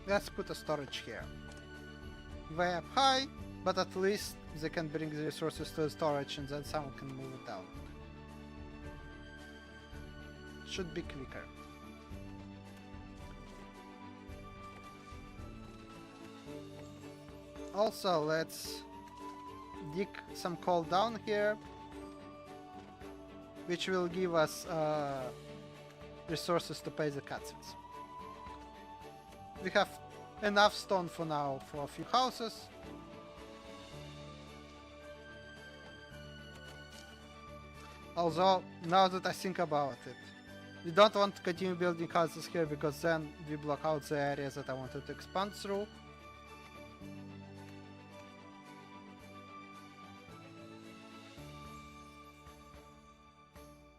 Let's put a storage here. Way up high, but at least they can bring the resources to the storage and then someone can move it down. Should be quicker. Also, let's dig some coal down here, which will give us resources to pay the cutscenes. We have enough stone for now for a few houses. Although, now that I think about it, we don't want to continue building houses here because then we block out the areas that I wanted to expand through.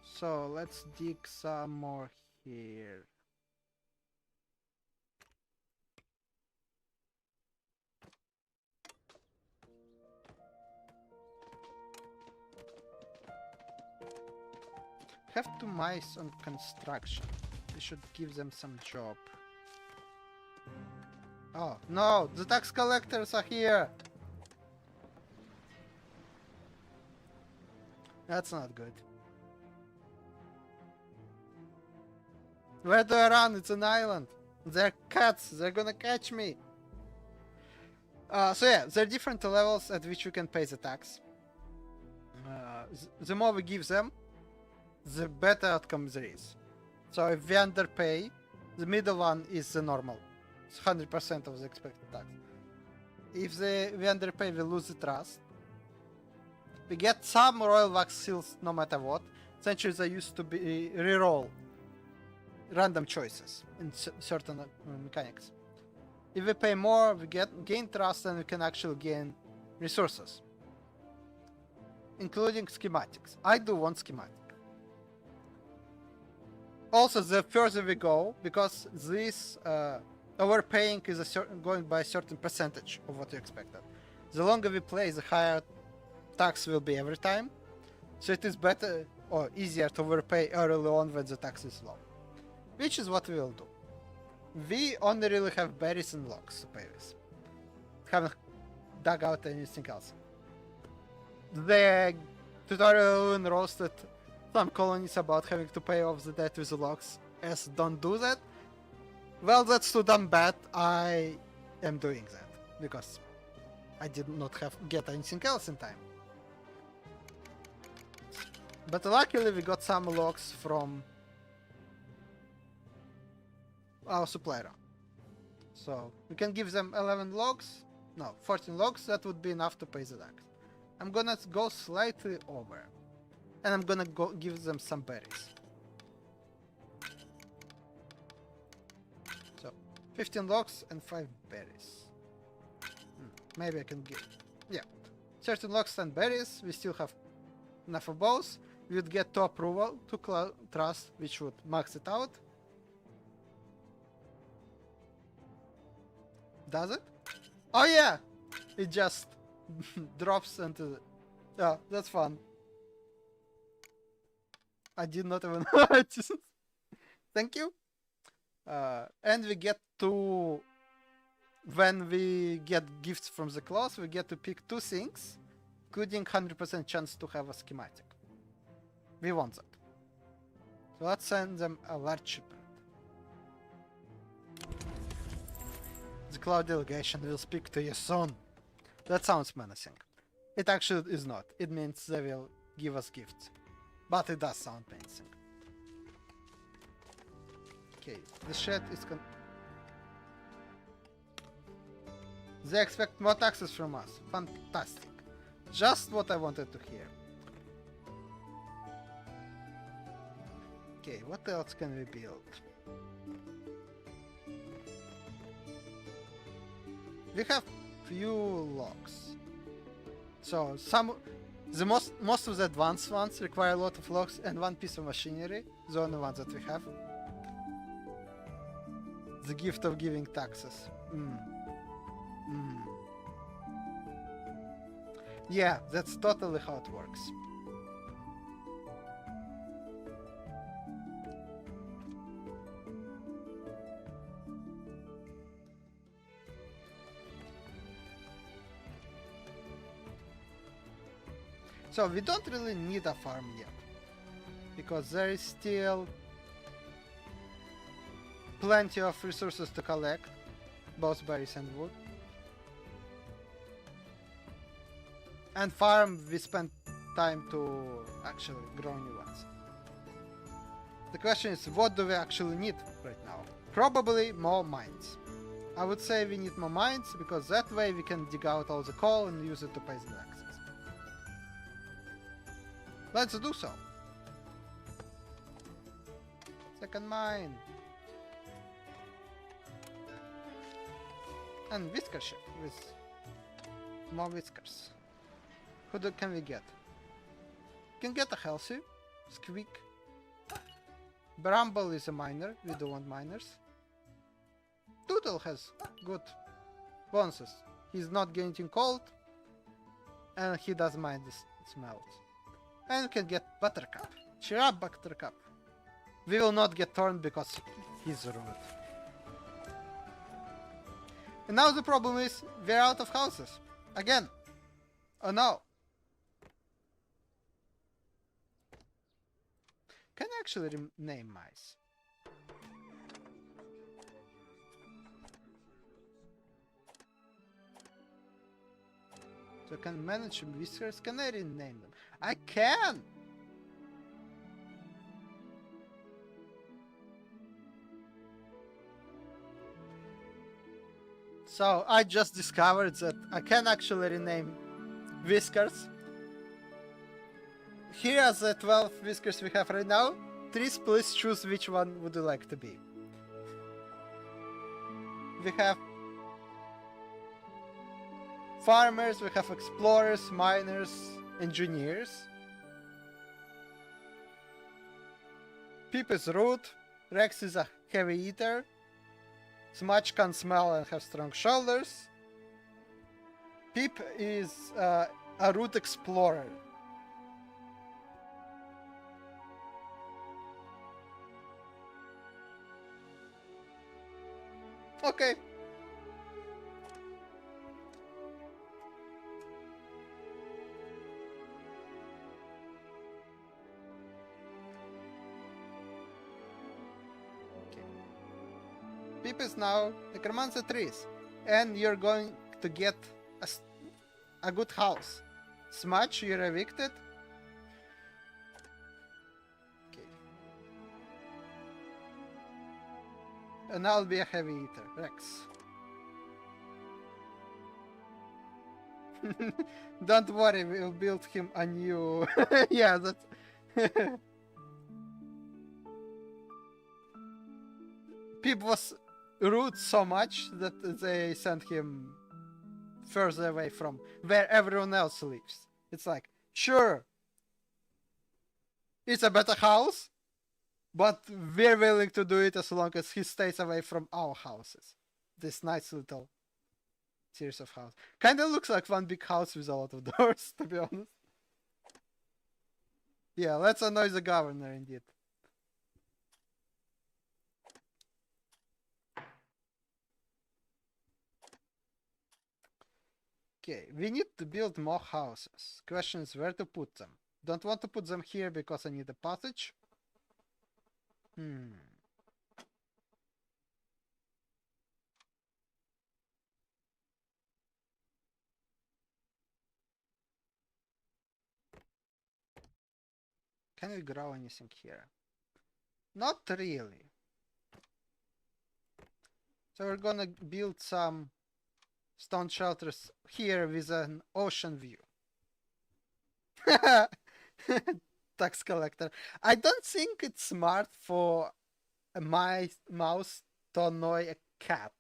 So let's dig some more here. Have 2 mice on construction. We should give them some job. Oh no, the tax collectors are here. That's not good. Where do I run? It's an island. They're cats. They're gonna catch me. So yeah, there are different levels at which we can pay the tax. The more we give them, the better outcome there is. So if we underpay, the middle one is the normal. It's 100% of the expected tax. If we underpay, we lose the trust. We get some royal wax seals no matter what. Essentially, they used to be reroll random choices in certain mechanics. If we pay more, we gain trust and we can actually gain resources, including schematics. I do want schematic. Also, the further we go, because this overpaying is going by a certain percentage of what you expected. The longer we play, the higher tax will be every time. So it is better or easier to overpay early on when the tax is low. Which is what we will do. We only really have berries and logs to pay with. Haven't dug out anything else. The tutorial roasted some colonies about having to pay off the debt with the logs. As don't do that. Well, that's too damn bad. I am doing that because I did not get anything else in time. But luckily we got some logs from our supplier. So we can give them 11 logs. No, 14 logs. That would be enough to pay the tax. I'm gonna go slightly over. And I'm gonna go give them some berries. So 15 logs and 5 berries. Maybe I can get... Yeah. 13 logs and berries. We still have enough of both. We would get 2 approval, 2 trust, which would max it out. Does it? Oh yeah! It just drops into the... Oh, that's fun. I did not even notice. Thank you. And we get to... When we get gifts from the class, we get to pick 2 things, including 100% chance to have a schematic. We want that. So let's send them a large shipment. The cloud delegation will speak to you soon. That sounds menacing. It actually is not. It means they will give us gifts. But it does sound menacing. Okay, the shed is They expect more taxes from us. Fantastic. Just what I wanted to hear. Okay, what else can we build? We have few logs. So most of the advanced ones require a lot of logs and 1 piece of machinery. The only ones that we have. The gift of giving taxes. Yeah, that's totally how it works. So we don't really need a farm yet, because there is still plenty of resources to collect, both berries and wood. And farm, we spend time to actually grow new ones. The question is, what do we actually need right now? Probably more mines. I would say we need more mines, because that way we can dig out all the coal and use it to pay the taxes. Let's do so. Second mine. And whisker ship with more whiskers. Can we get? Can get a healthy, squeak. Bramble is a miner, we don't want miners. Doodle has good bonuses. He's not getting cold, and he doesn't mind the smells. And we can get Buttercup. Cheer up, Buttercup. We will not get Thorn because he's rude. And now the problem is, we're out of houses. Again. Oh no. Can I actually name mice? So I can manage whiskers. Can I rename them? I can! So I just discovered that I can actually rename whiskers. Here are the 12 whiskers we have right now. Tris, please choose which one would you like to be. We have farmers, we have explorers, miners, engineers. Pip is rude. Rex is a heavy eater. Smudge can smell and have strong shoulders. Pip is a rude explorer. Okay. Pip is now Necromancer trees, and you're going to get a good house. Smudge, you're evicted. Okay. And I'll be a heavy eater, Rex. Don't worry, we'll build him a new... yeah, that's... Pip was rude so much that they sent him further away from where everyone else lives. It's like, sure, it's a better house, but we're willing to do it as long as he stays away from our houses. This nice little series of houses. Kinda looks like one big house with a lot of doors, to be honest. Yeah, let's annoy the governor indeed. Okay, we need to build more houses. Question is where to put them. Don't want to put them here because I need a passage. Can we grow anything here? Not really. So we're gonna build some stone shelters here with an ocean view. Tax collector. I don't think it's smart for a mouse to annoy a cat.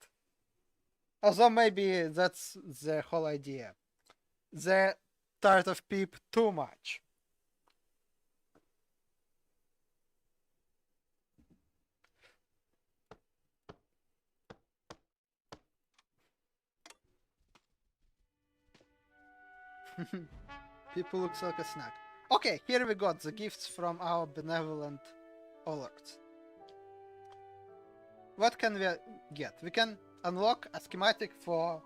Although maybe that's the whole idea. They're tired of Peep too much. People looks like a snack. Okay, here we got the gifts from our benevolent overlords. What can we get? We can unlock a schematic for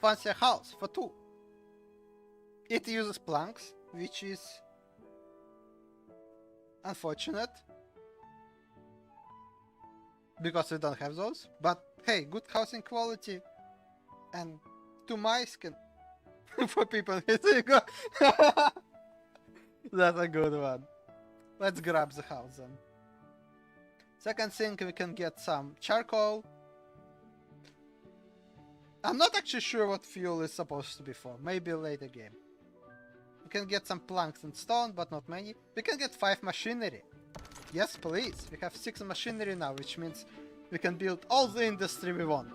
fancier house for 2. It uses planks, which is unfortunate because we don't have those. But hey, good housing quality, and 2 mice can For people. Here you go. That's a good one. Let's grab the house then. Second thing, we can get some charcoal. I'm not actually sure what fuel is supposed to be for. Maybe later game. We can get some planks and stone, but not many. We can get 5 machinery. Yes, please. We have 6 machinery now, which means we can build all the industry we want.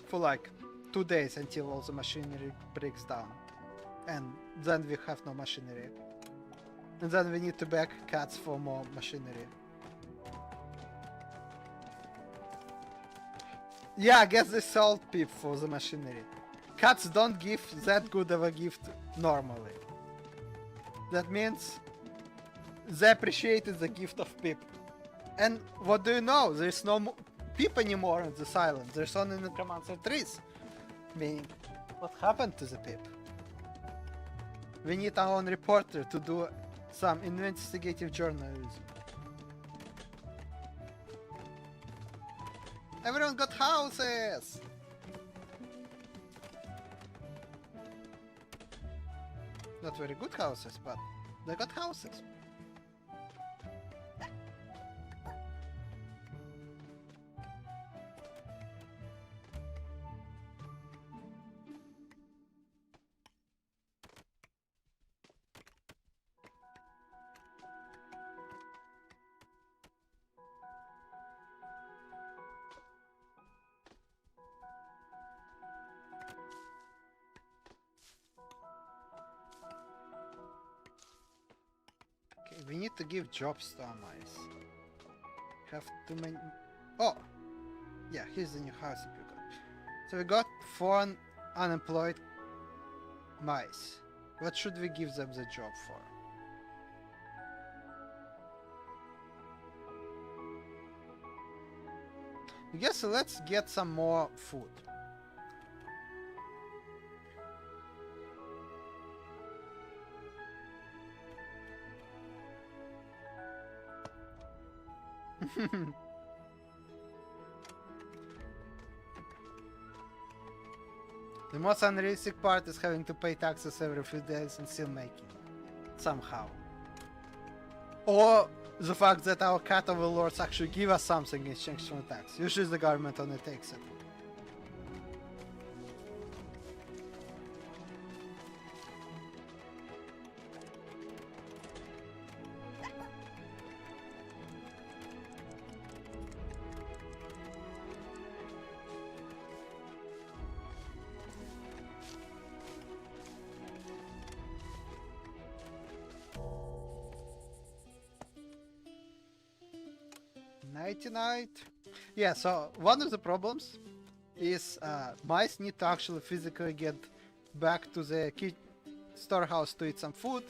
For like 2 days until all the machinery breaks down. And then we have no machinery. And then we need to back cats for more machinery. Yeah, I guess they sold Pip for the machinery. Cats don't give that good of a gift normally. That means they appreciated the gift of Pip. And what do you know? There's no Pip anymore in this island. There's only necromancer trees. Meaning, what happened to the Pip? We need our own reporter to do some investigative journalism. Everyone got houses! Not very good houses, but they got houses. We need to give jobs to our mice. Have too many. Oh! Yeah, here's the new house that we got. So we got 4 unemployed mice. What should we give them the job for? I guess let's get some more food. The most unrealistic part is having to pay taxes every few days and still making it. Somehow. Or the fact that our cat overlords actually give us something in exchange for tax. Usually the government only takes it. Night. Yeah, so one of the problems is mice need to actually physically get back to the storehouse to eat some food,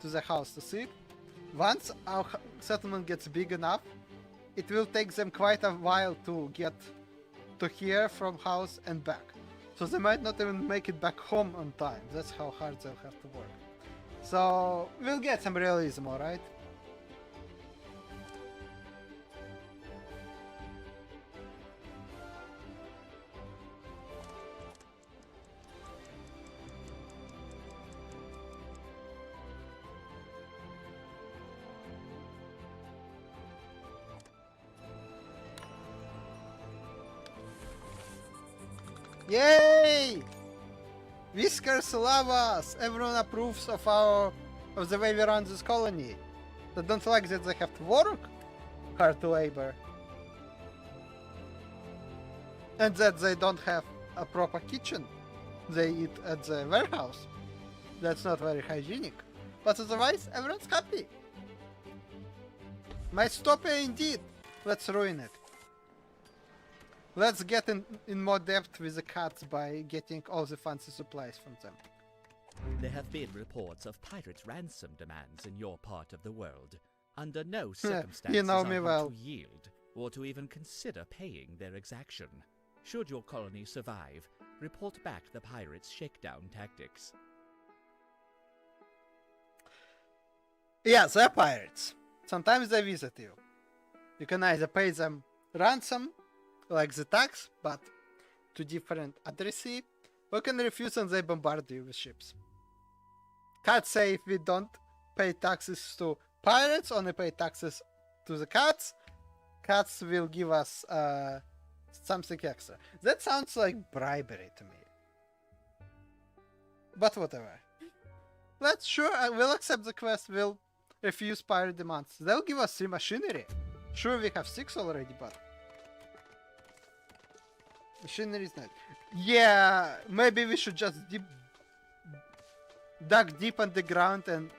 to the house to sleep. Once our settlement gets big enough, it will take them quite a while to get to here from house and back. So they might not even make it back home on time. That's how hard they'll have to work. So we'll get some realism, alright? Yay! Whiskers love us! Everyone approves of the way we run this colony. They don't like that they have to work hard labor. And that they don't have a proper kitchen. They eat at the warehouse. That's not very hygienic. But otherwise, everyone's happy. My stopper indeed. Let's ruin it. Let's get in more depth with the cats by getting all the fancy supplies from them. There have been reports of pirates' ransom demands in your part of the world. Under no circumstances you know are me you well. to yield, or to even consider paying their exaction. Should your colony survive, report back the pirates' shakedown tactics. Yeah, they're pirates. Sometimes they visit you. You can either pay them ransom, like the tax, but to different addressee, We can refuse and they bombard you with ships. Cats say if we don't pay taxes to pirates, only pay taxes to the cats, cats will give us something extra. That sounds like bribery to me. But whatever. I will accept the quest, we'll refuse pirate demands. They'll give us 3 machinery. Sure, we have 6 already, but... Machinery is not... Yeah, maybe we should just dug deep underground and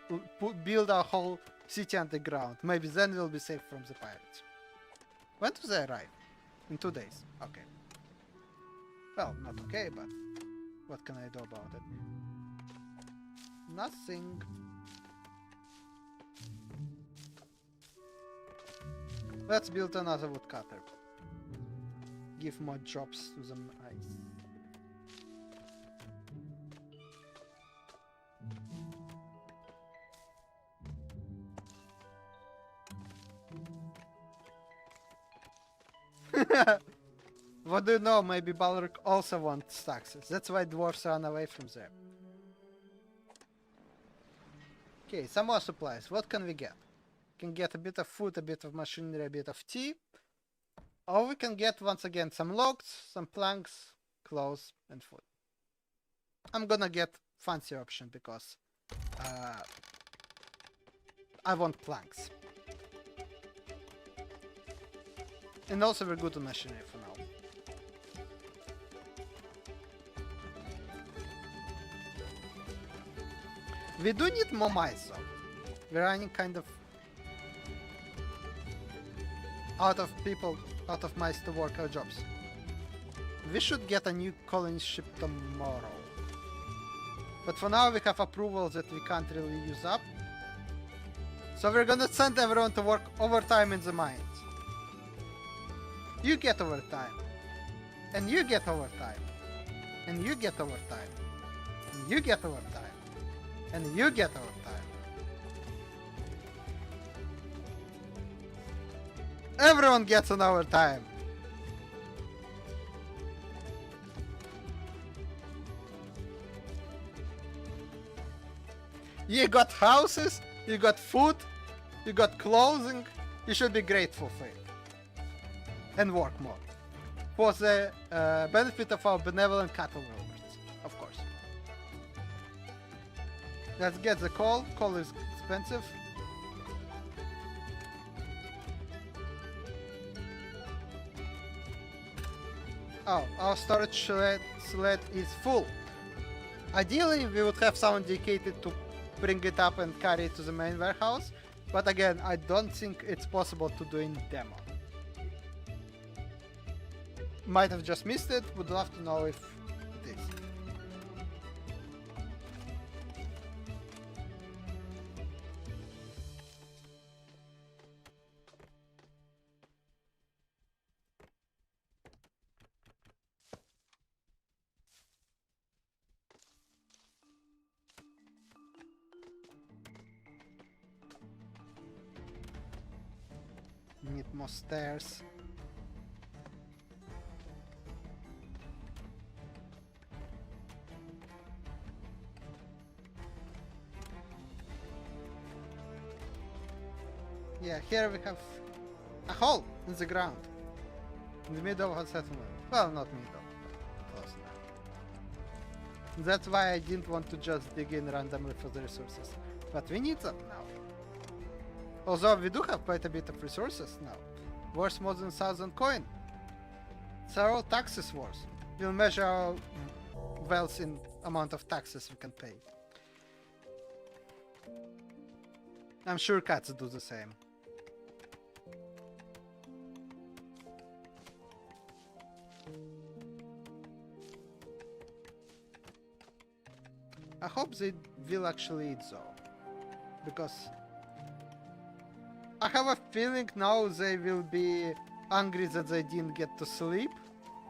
build our whole city underground. Maybe then we'll be safe from the pirates. When do they arrive? In 2 days. Okay. Well, not okay, but what can I do about it? Nothing. Let's build another woodcutter. Give more jobs to the mice. What do you know? Maybe Balrog also wants taxes. That's why dwarves run away from there. Okay, some more supplies. What can we get? We can get a bit of food, a bit of machinery, a bit of tea. Or we can get, once again, some logs, some planks, clothes, and food. I'm gonna get fancy option because I want planks. And also we're good on machinery for now. We do need more mice though. We're running kind of out of mice to work our jobs. We should get a new colony ship tomorrow. But for now we have approvals that we can't really use up. So we're gonna send everyone to work overtime in the mines. You get overtime. And you get overtime. And you get overtime. And you get overtime. And you get overtime. Everyone gets an overtime. You got houses, you got food, you got clothing. You should be grateful for it. And work more. For the benefit of our benevolent cattle overlords, of course. Let's get the coal. Coal is expensive. Oh, our storage sled is full. Ideally, we would have someone dedicated to bring it up and carry it to the main warehouse. But again, I don't think it's possible to do in demo. Might have just missed it, would love to know if it is. Need more stairs. Yeah, here we have a hole in the ground. In the middle of a settlement. Well, not middle, but close enough. That's why I didn't want to just dig in randomly for the resources. But we need them now. Although we do have quite a bit of resources now. Worth more than 1,000 coin. Several taxes worth. We'll measure our wealth in amount of taxes we can pay. I'm sure cats do the same. I hope they will actually eat though, because I have a feeling now they will be angry that they didn't get to sleep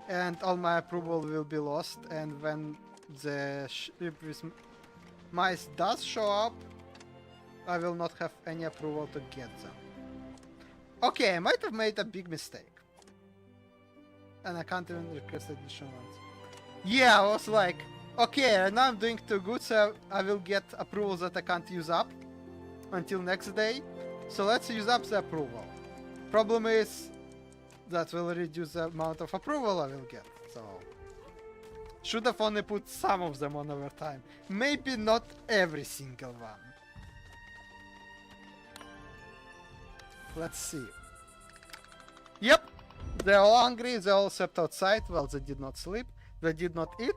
and all my approval will be lost, and when the ship with mice does show up, I will not have any approval to get them. Okay, I might have made a big mistake. And I can't even request additional ones. Yeah, I was like, Okay, right now I'm doing too good, so I will get approvals that I can't use up until next day. So let's use up the approval. Problem is that will reduce the amount of approval I will get. So should have only put some of them on overtime. Maybe not every single one. Let's see. Yep, they're all hungry, they all slept outside. Well, they did not sleep, they did not eat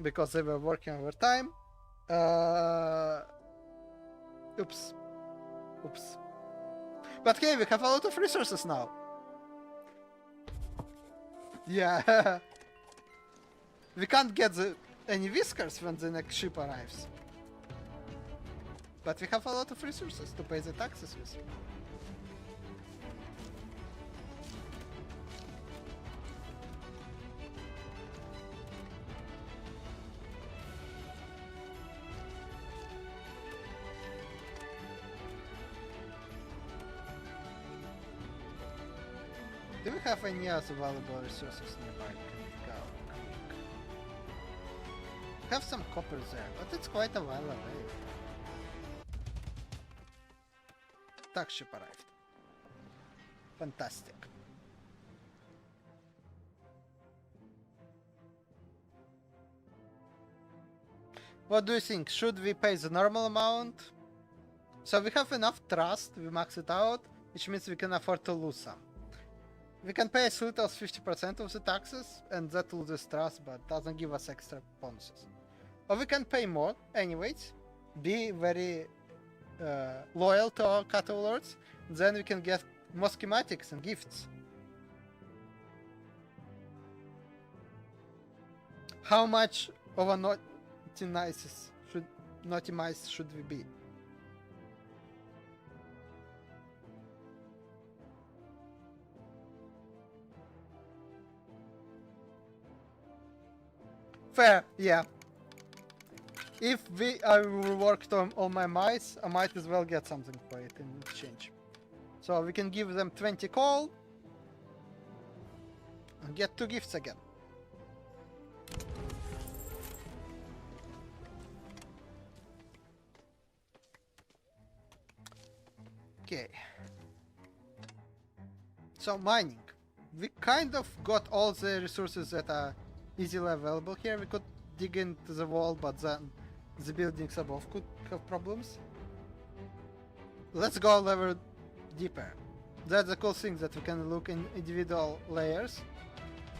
because they were working overtime. Oops. Oops. But hey, we have a lot of resources now. Yeah. We can't get any whiskers when the next ship arrives. But we have a lot of resources to pay the taxes with. Do we have any other valuable resources nearby? Go. We have some copper there, but it's quite a while away. Tax ship arrived. Fantastic. What do you think? Should we pay the normal amount? So we have enough trust, we max it out, which means we can afford to lose some. We can pay as little as 50% of the taxes, and that loses trust, but doesn't give us extra bonuses. Or we can pay more, anyways, be very loyal to our cattle lords, then we can get more schematics and gifts. How much of a naughty mice should we be? Fair, yeah. If I worked on all my mice, I might as well get something for it in exchange. So we can give them 20 coal and get 2 gifts again. Okay. So mining. We kind of got all the resources that are easily available here. We could dig into the wall, but then the buildings above could have problems. Let's go a level deeper. That's the cool thing, that we can look in individual layers.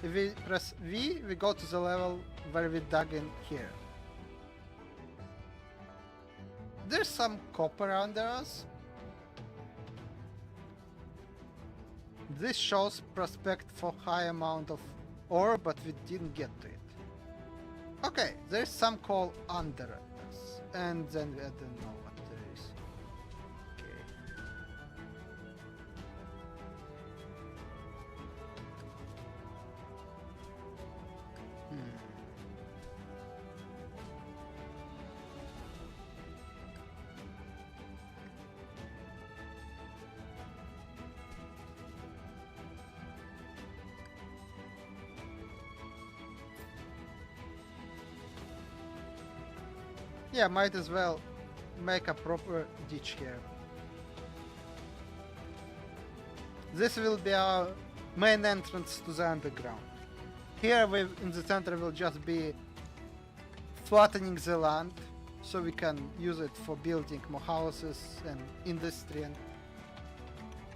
If we press V, we go to the level where we dug in here. There's some copper under us. This shows prospect for high amount of ore, but we didn't get to it. Okay, there's some coal under us, and then I don't know what there is. Okay. Yeah, might as well make a proper ditch here. This will be our main entrance to the underground. Here in the center will just be flattening the land, so we can use it for building more houses and industry and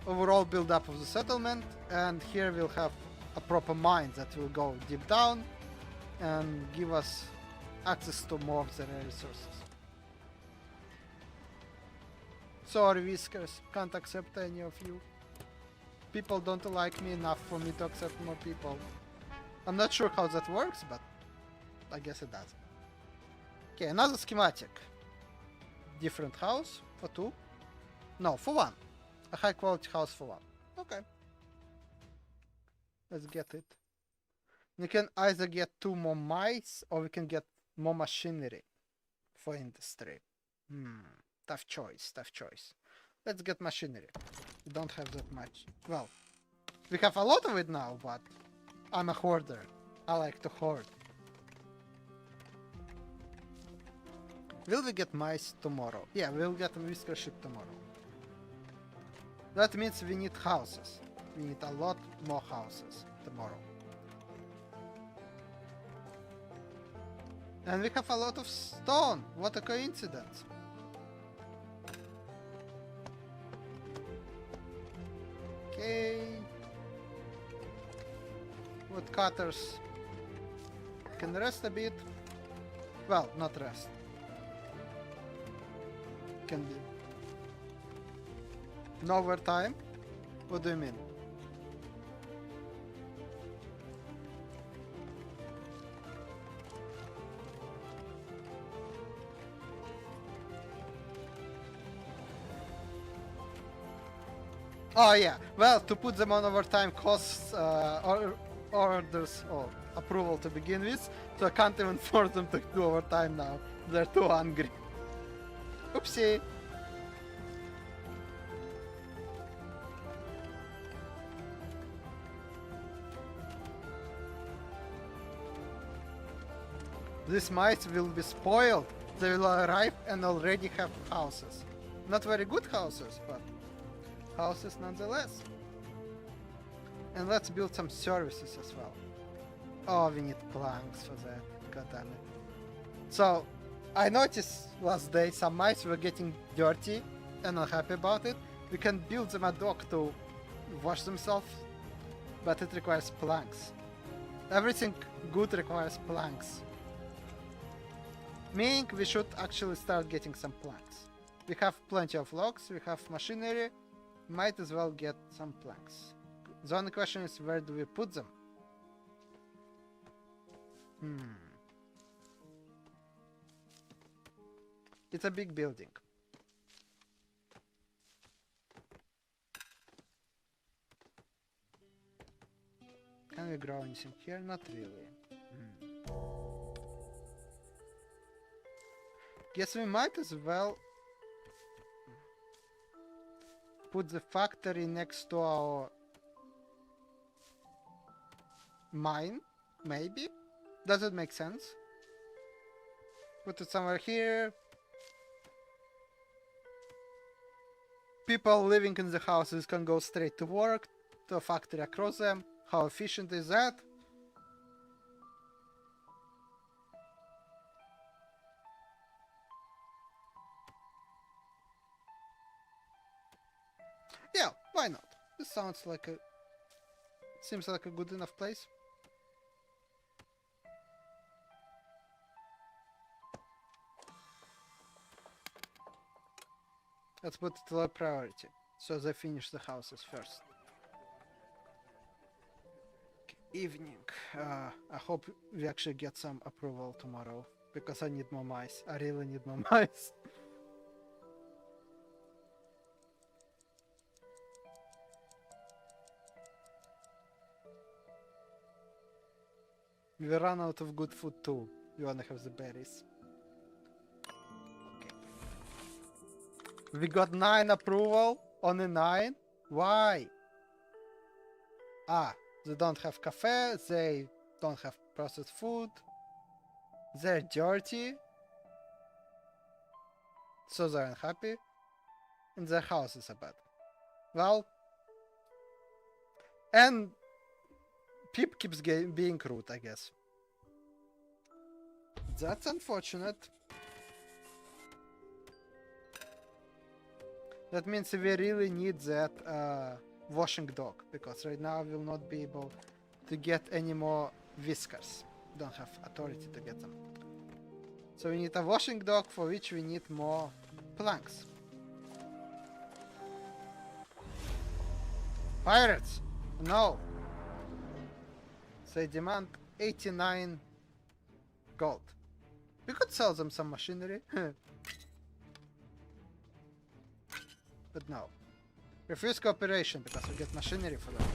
overall build up of the settlement. And here we'll have a proper mine that will go deep down and give us access to more of the resources. Sorry, Whiskers, can't accept any of you. People don't like me enough for me to accept more people. I'm not sure how that works, but I guess it does. Okay, another schematic. Different house for 2. No, for 1. A high quality house for 1. Okay. Let's get it. We can either get 2 more mice, or we can get more machinery for industry. Tough choice, tough choice. Let's get machinery. We don't have that much. Well, we have a lot of it now, but I'm a hoarder. I like to hoard. Will we get mice tomorrow? Yeah, we'll get a whisker ship tomorrow. That means we need houses. We need a lot more houses tomorrow. And we have a lot of stone. What a coincidence. Okay. Woodcutters can rest a bit. Well, not rest. Can be. No overtime? What do you mean? Oh yeah, well, to put them on overtime costs orders or approval to begin with, so I can't even force them to do overtime now. They're too hungry. Oopsie. These mice will be spoiled. They will arrive and already have houses. Not very good houses, but houses nonetheless. And let's build some services as well. Oh, we need planks for that. God damn it. So, I noticed last day some mice were getting dirty and unhappy about it. We can build them a dock to wash themselves, but it requires planks. Everything good requires planks. Meaning we should actually start getting some planks. We have plenty of logs, we have machinery, might as well get some planks. The only question is, where do we put them? It's a big building. Can we grow anything here? Not really. Guess we might as well put the factory next to our mine, maybe? Does it make sense? Put it somewhere here. People living in the houses can go straight to work, to a factory across them. How efficient is that? Yeah, why not? This sounds like a... seems like a good enough place. Let's put it low priority, so they finish the houses first. Okay, evening. I hope we actually get some approval tomorrow, because I need more mice. I really need more mice. We run out of good food too. We wanna have the berries. Okay. We got 9 approval. Only 9? Why? Ah, they don't have cafe, they don't have processed food. They're dirty. So they're unhappy. And their houses are bad. Well... and... Pip keeps being rude, I guess. That's unfortunate. That means we really need that washing dog, because right now we will not be able to get any more whiskers. Don't have authority to get them. So we need a washing dog, for which we need more planks. Pirates! No! They demand 89 gold. We could sell them some machinery. But no. Refuse cooperation because we get machinery for them.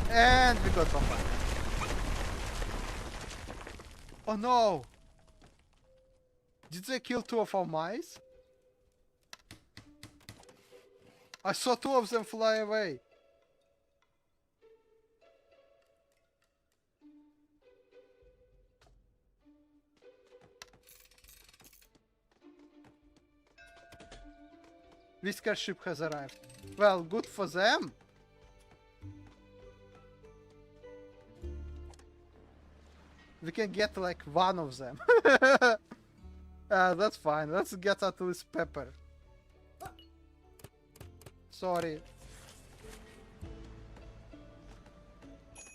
And we got bombarded. Oh no! Did they kill 2 of our mice? I saw 2 of them fly away. Whisker ship has arrived. Well, good for them. We can get like one of them. That's fine. Let's get at least Pepper. Sorry.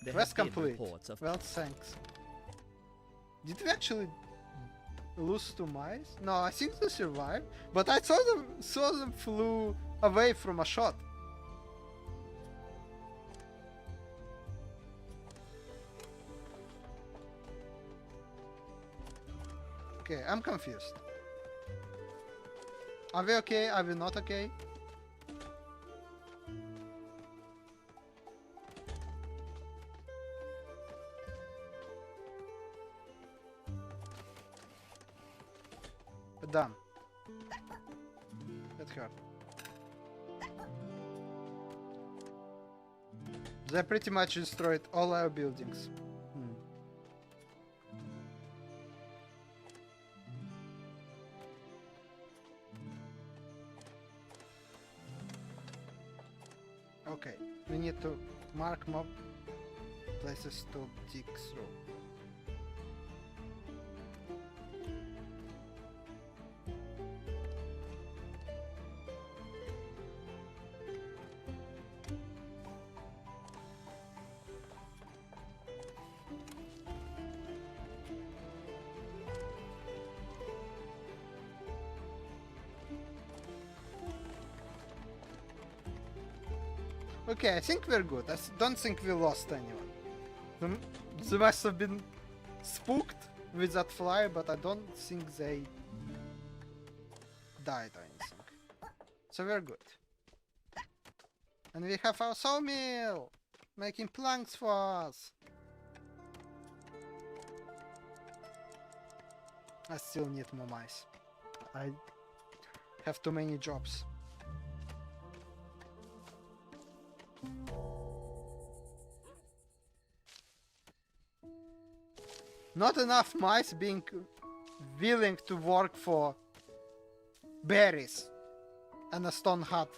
There Quest have been complete. reports of Well, thanks. Did we actually lose 2 mice? No, I think they survived. But I saw them flew away from a shot. Okay, I'm confused. Are we okay? Are we not okay? Done. That hurt. They pretty much destroyed all our buildings. Okay, we need to mark mob places to dig through. Okay, I think we're good. I don't think we lost anyone. They must have been spooked with that fly, but I don't think they died or anything. So we're good. And we have our sawmill making planks for us. I still need more mice. I have too many jobs. Not enough mice being willing to work for berries and a stone hut.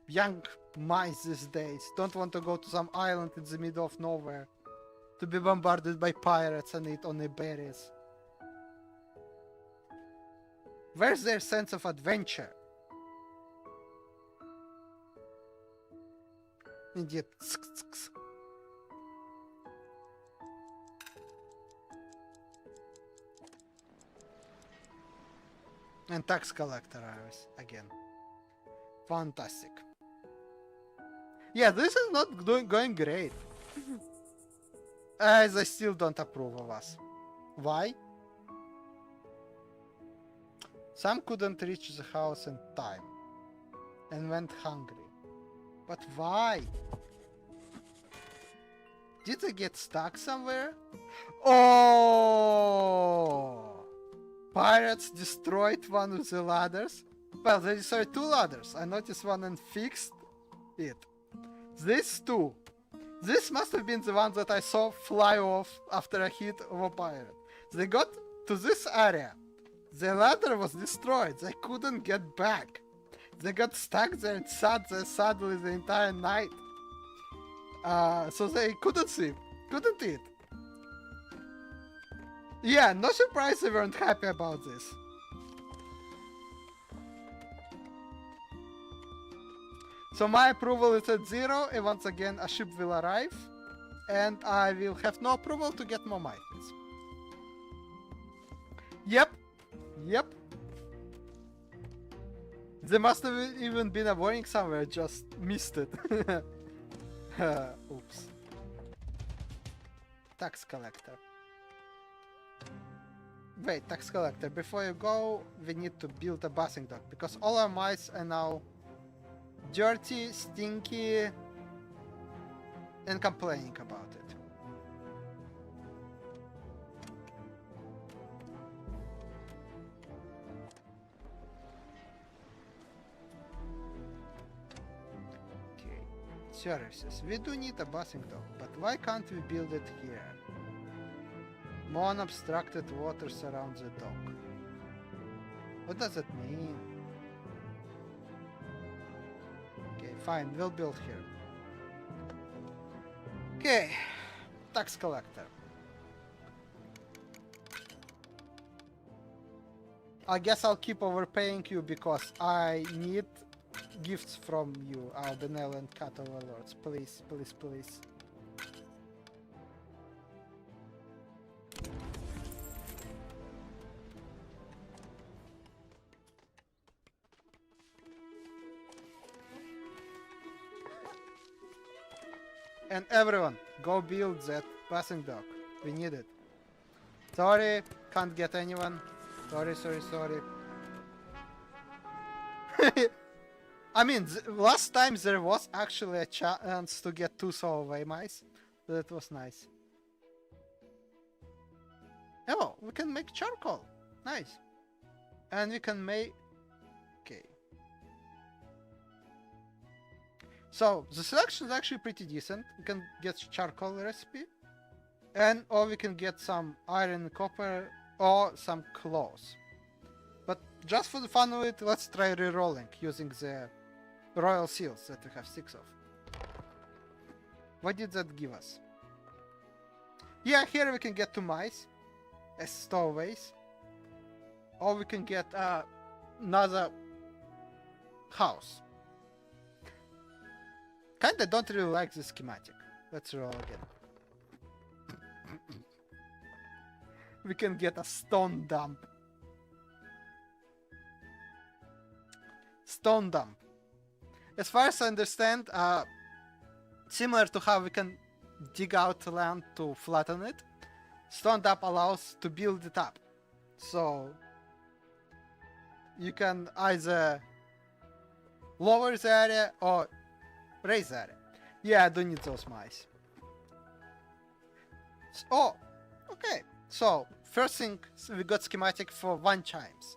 Young mice these days don't want to go to some island in the middle of nowhere to be bombarded by pirates and eat only berries. Where's their sense of adventure? Idiot. And tax collector arrives again. Fantastic. Yeah, this is not going great. As I still don't approve of us. Why? Some couldn't reach the house in time and went hungry. But why? Did they get stuck somewhere? Oh! Pirates destroyed one of the ladders. Well, they destroyed 2 ladders. I noticed one and fixed it. These 2. This must have been the ones that I saw fly off after a hit of a pirate. They got to this area. The ladder was destroyed. They couldn't get back. They got stuck there and sat there sadly the entire night. So they couldn't sleep. Couldn't eat. Yeah, no surprise they weren't happy about this. So my approval is at 0, and once again a ship will arrive, and I will have no approval to get more mites. Yep. There must have even been a warning somewhere, just missed it. Oops. Tax collector. Wait, tax collector, before you go, we need to build a bathing dock, because all our mice are now dirty, stinky, and complaining about it. Okay, services. We do need a bathing dock, but why can't we build it here? More unobstructed waters around the dock. What does it mean? Okay, fine, we'll build here. Okay, tax collector. I guess I'll keep overpaying you because I need gifts from you, benevolent cat overlords. Please, please, please. And everyone, go build that passing dock. We need it. Sorry, can't get anyone. Sorry, sorry, sorry. I mean, last time there was actually a chance to get 2 stowaway mice. That was nice. Oh, we can make charcoal. Nice. And we can make... Okay. So, the selection is actually pretty decent. We can get charcoal recipe. And or we can get some iron and copper or some claws. But just for the fun of it, let's try re-rolling using the royal seals that we have 6 of. What did that give us? Yeah, here we can get 2 mice as stowaways. Or we can get another house. Kinda don't really like the schematic. Let's roll again. We can get a stone dump. Stone dump. As far as I understand, similar to how we can dig out land to flatten it, stone dump allows to build it up. So you can either lower the area or raise the area. Yeah, I do need those mice. Oh, okay. So first thing, we got schematic for 1 chimes.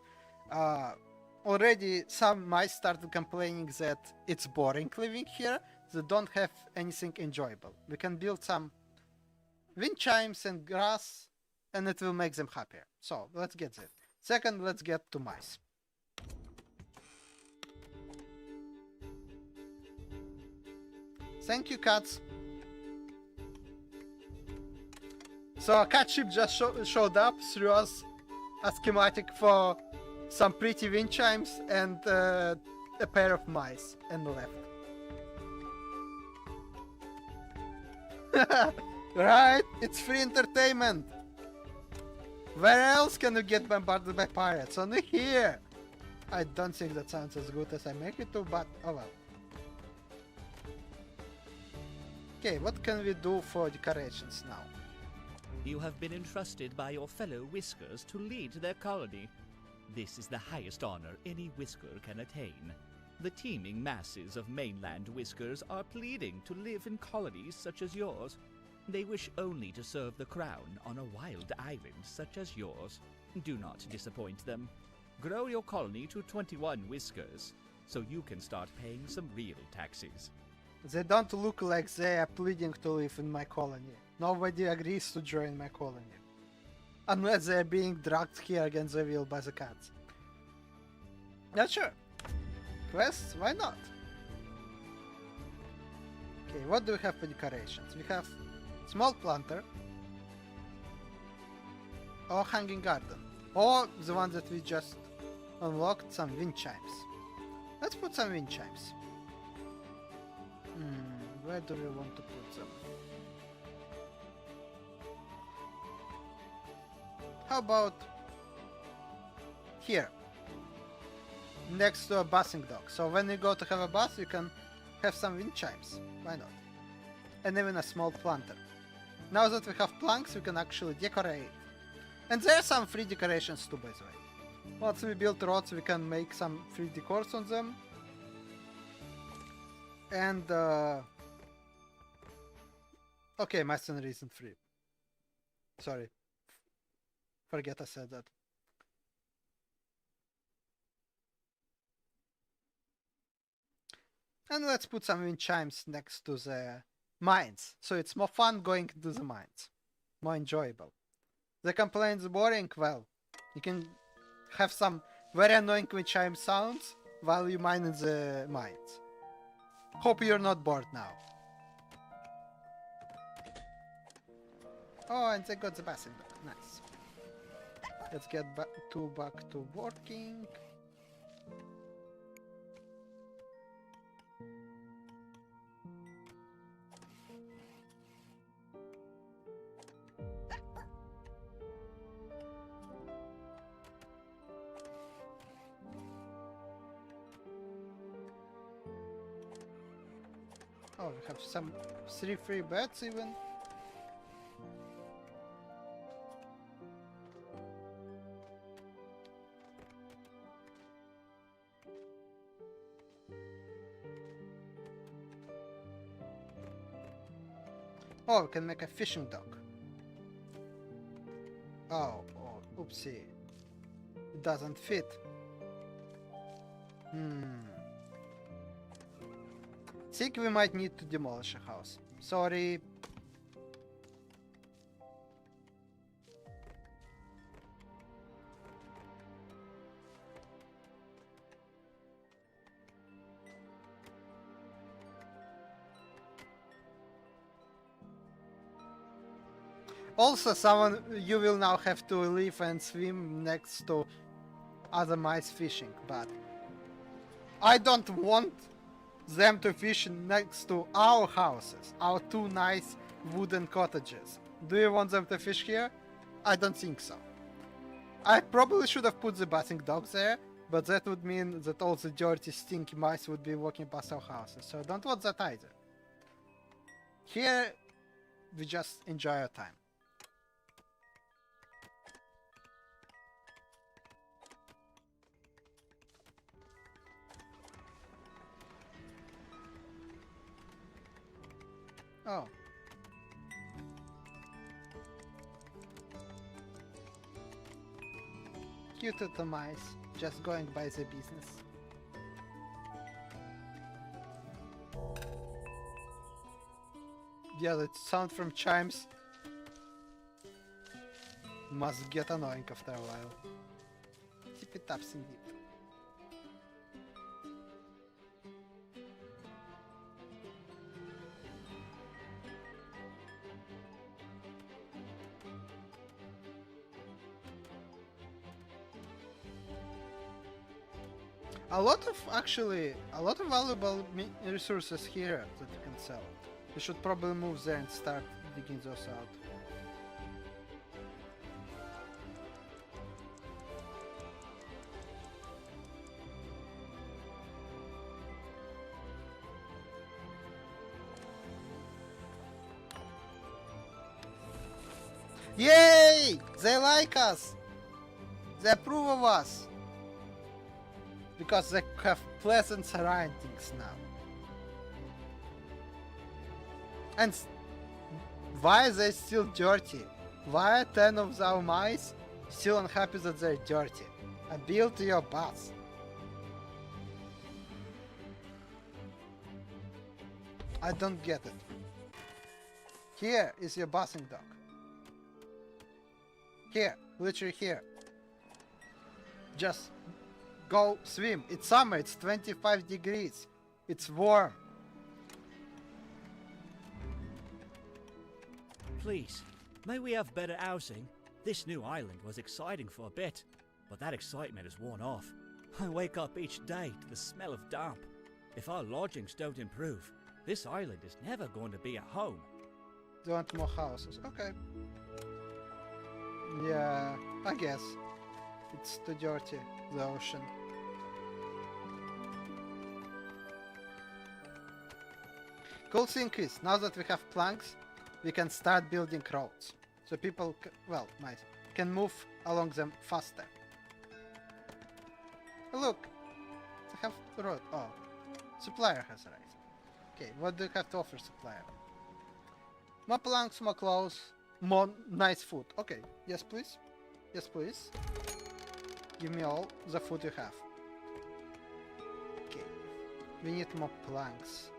Already some mice started complaining that it's boring living here. They don't have anything enjoyable. We can build some wind chimes and grass, and it will make them happier. So let's get that. Second, let's get 2 mice. Thank you, cats. So a cat ship just showed up, threw us a schematic for some pretty wind chimes and a pair of mice, and left. Right? It's free entertainment. Where else can you get bombarded by pirates? Only here. I don't think that sounds as good as I make it to, but oh well. Okay, what can we do for decorations now? You have been entrusted by your fellow Whiskers to lead their colony. This is the highest honor any Whisker can attain. The teeming masses of mainland Whiskers are pleading to live in colonies such as yours. They wish only to serve the crown on a wild island such as yours. Do not disappoint them. Grow your colony to 21 Whiskers, so you can start paying some real taxes. They don't look like they are pleading to live in my colony. Nobody agrees to join my colony. Unless they are being dragged here against their will by the cats. Not sure. Quests? Why not? Okay, what do we have for decorations? We have small planter. Or hanging garden. Or the one that we just unlocked, some wind chimes. Let's put some wind chimes. Where do we want to put them? How about here? Next to a bussing dock. So when you go to have a bus, you can have some wind chimes. Why not? And even a small planter. Now that we have planks, we can actually decorate. And there are some free decorations too, by the way. Once we build roads, we can make some free decors on them. And okay, masonry isn't free. Sorry. Forget I said that. And let's put some wind chimes next to the mines. So it's more fun going to the mines. More enjoyable. The complaints boring, well, you can have some Very annoying when chime sounds while you mine in the mines. Hope you're not bored now. Oh, and they got the bathing dock. Nice. Let's get back to working. Oh, we have some 3 free beds even. Oh, we can make a fishing dock. Oh, oopsie. It doesn't fit. Think we might need to demolish a house. Sorry. Also, you will now have to live and swim next to other mice fishing, but I don't want them to fish next to our houses, our 2 nice wooden cottages. Do you want them to fish here? I don't think so. I probably should have put the bathing dock there, but that would mean that all the dirty, stinky mice would be walking past our houses, so I don't want that either. Here, we just enjoy our time. Oh. Cute little mice, just going by the business. Yeah, the sound from chimes must get annoying after a while. Tippy taps indeed. A lot of valuable resources here that you can sell. We should probably move there and start digging those out. Yay! They like us! They approve of us! Because they have pleasant surroundings now. And why are they still dirty? Why are 10 of our mice still unhappy that they're dirty? Appeal to your boss. I don't get it. Here is your bathing dock. Here, literally here. Just go swim. It's summer, it's 25 degrees. It's warm. Please, may we have better housing? This new island was exciting for a bit, but that excitement has worn off. I wake up each day to the smell of damp. If our lodgings don't improve, this island is never going to be a home. Do you want more houses? Okay. Yeah, I guess. It's too dirty, the ocean. Cool thing is, now that we have planks, we can start building roads. So people, well, mice, can move along them faster. Look, they have road. Oh, supplier has arrived. Okay, what do you have to offer, supplier? More planks, more clothes, more nice food. Okay, yes please. Yes please. Give me all the food you have. Okay, we need more planks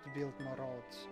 to build more roads.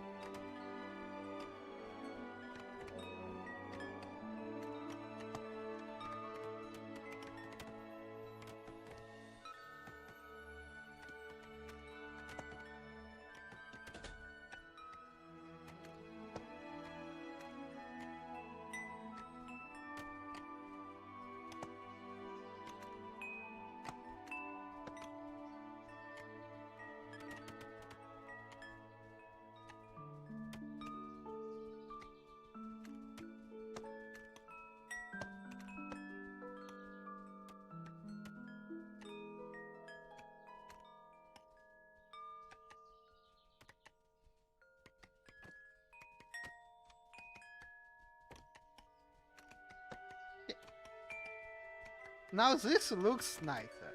Now this looks nicer.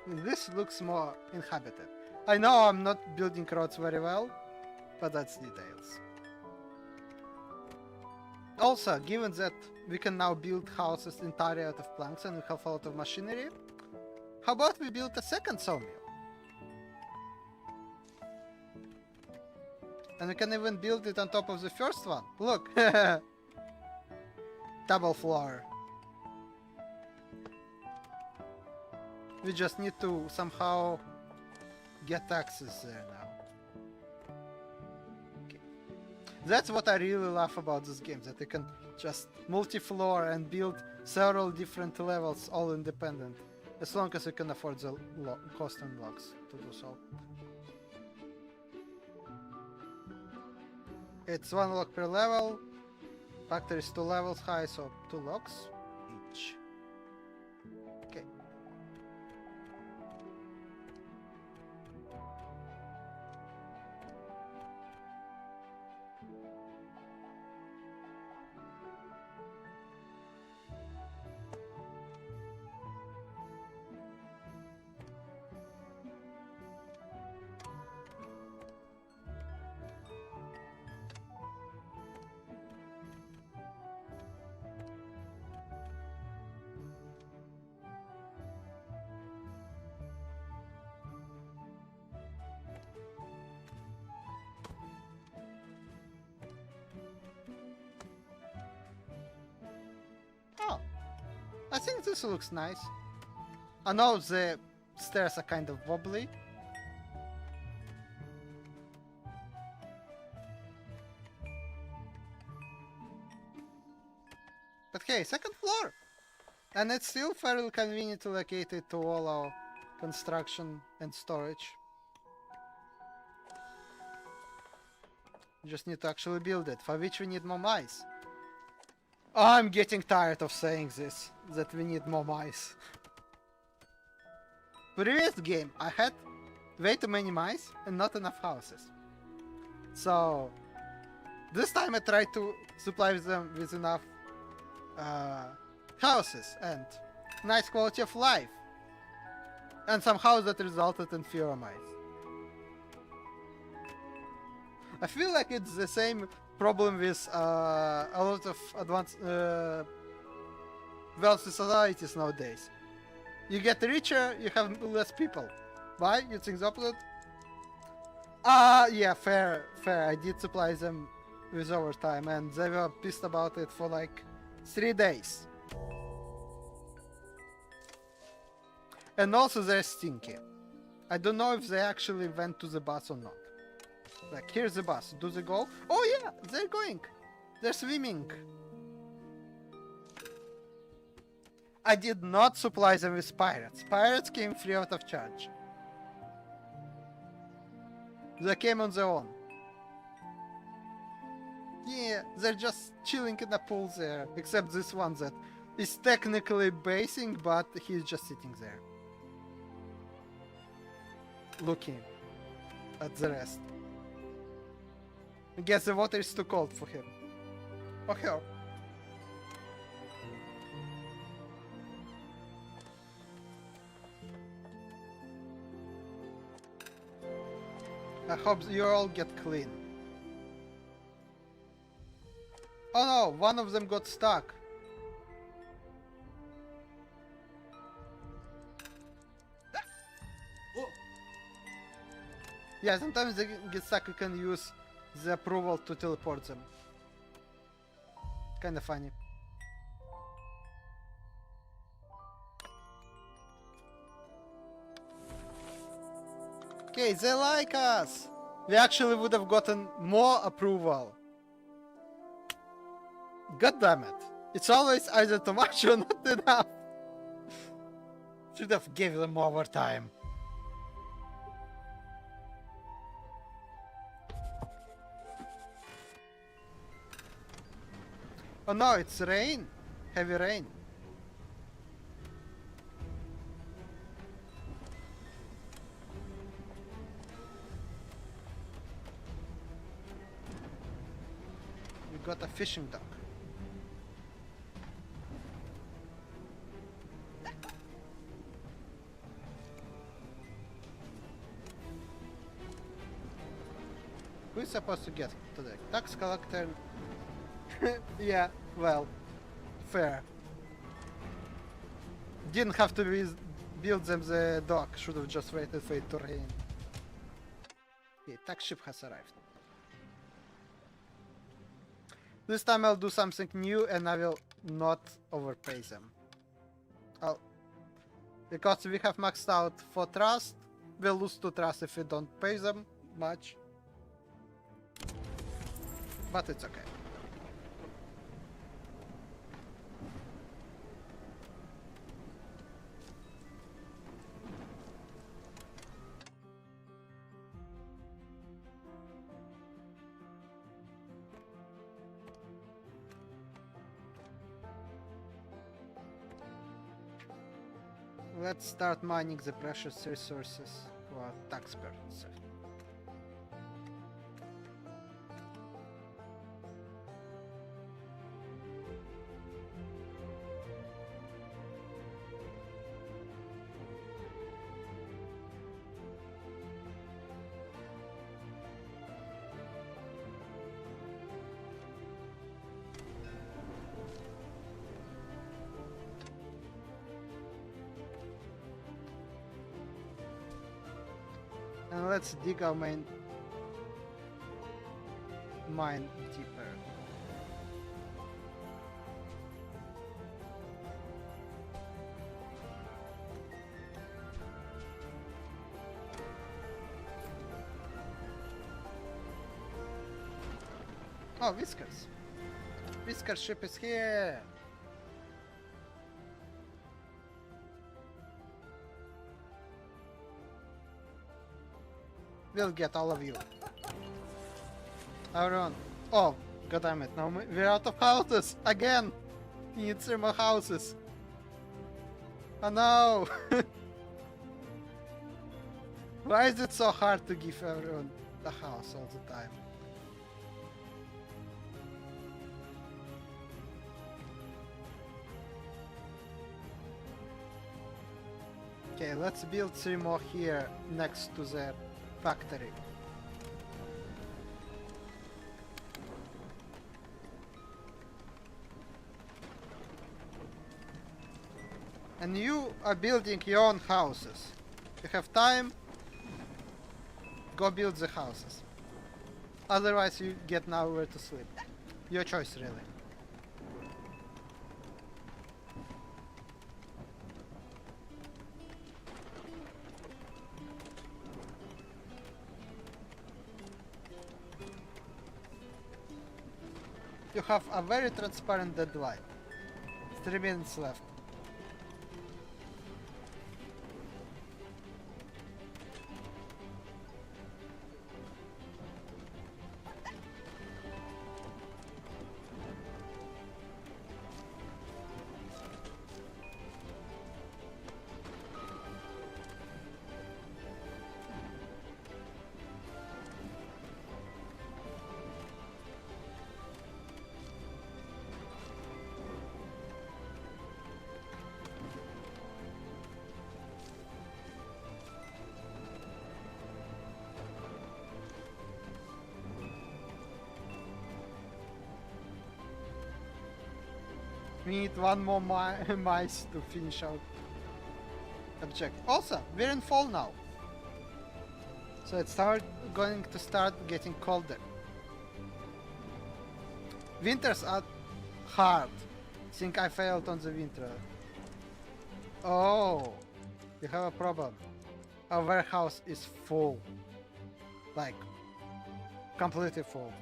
This looks more inhabited. I know I'm not building roads very well, but that's details. Also, given that we can now build houses entirely out of planks and we have a lot of machinery, how about we build a second sawmill? And we can even build it on top of the first one. Look! Double floor. We just need to somehow get access there now. Okay. That's what I really love about this game, that you can just multi-floor and build several different levels all independent. As long as you can afford the cost and logs to do so. It's 1 log per level. Factory is 2 levels high, so 2 logs each. Okay. Oh, I think this looks nice. I know the stairs are kind of wobbly. But hey, second floor! And it's still fairly conveniently located to all our construction and storage. We just need to actually build it, for which we need more mice. I'm getting tired of saying this, that we need more mice. Previous game, I had way too many mice and not enough houses. So, this time I tried to supply them with enough houses and nice quality of life. And somehow that resulted in fewer mice. I feel like it's the same problem with a lot of advanced wealthy societies nowadays. You get richer, you have less people. Why? You think the opposite? Yeah, fair. I did supply them with overtime and they were pissed about it for like 3 days. And also they're stinky. I don't know if they actually went to the bus or not. Like, here's the bus. Do they go? Oh yeah, they're going. They're swimming. I did not supply them with pirates. Pirates came free out of charge. They came on their own. Yeah, they're just chilling in the pool there. Except this one that is technically basing, but he's just sitting there. Looking at the rest. I guess the water is too cold for him. Or her. I hope you all get clean. Oh no, one of them got stuck. Yeah, sometimes they get stuck, you can use the approval to teleport them. Kinda funny. Okay, they like us! We actually would have gotten more approval. God damn it. It's always either too much or not enough. Should have given them overtime. Oh no, it's rain. Heavy rain. We got a fishing dock. Who's supposed to get to the tax collector? Yeah, well, fair. Didn't have to build them the dock, should have just waited for it to rain. Okay, tax ship has arrived. This time I'll do something new and I will not overpay them. Because we have maxed out for trust, we'll lose 2 trust if we don't pay them much. But it's okay. Let's start mining the precious resources for tax purposes. And let's dig our mine deeper. Oh, Whiskers. Whisker ship is here. We'll get all of you. Everyone. Oh, goddammit, now we're out of houses! Again! We need 3 more houses. Oh no! Why is it so hard to give everyone a house all the time? Okay, let's build 3 more here next to the factory. And you are building your own houses. You have time, go build the houses. Otherwise you get nowhere to sleep. Your choice, really. You have a very transparent deadline. 3 minutes left. We need 1 more mice to finish out object. Also, we're in fall now. So it's going to start getting colder. Winters are hard. Think I failed on the winter. Oh, we have a problem. Our warehouse is full. Like, completely full.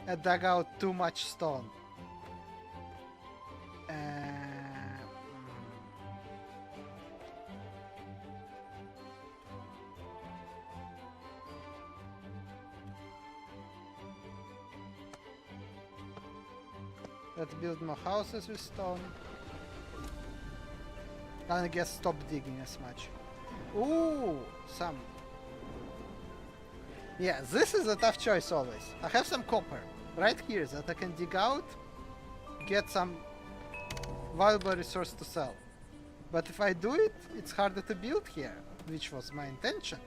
I dug out too much stone. Let's build more houses with stone. And I guess stop digging as much. Ooh, some. Yeah, this is a tough choice always. I have some copper right here that I can dig out, get some valuable resource to sell. But if I do it, it's harder to build here, which was my intention.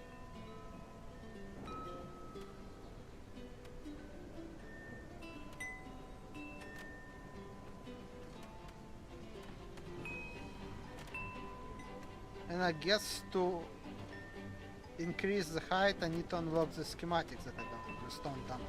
And I guess to increase the height I need to unlock the schematics that I don't have, the stone tunnel.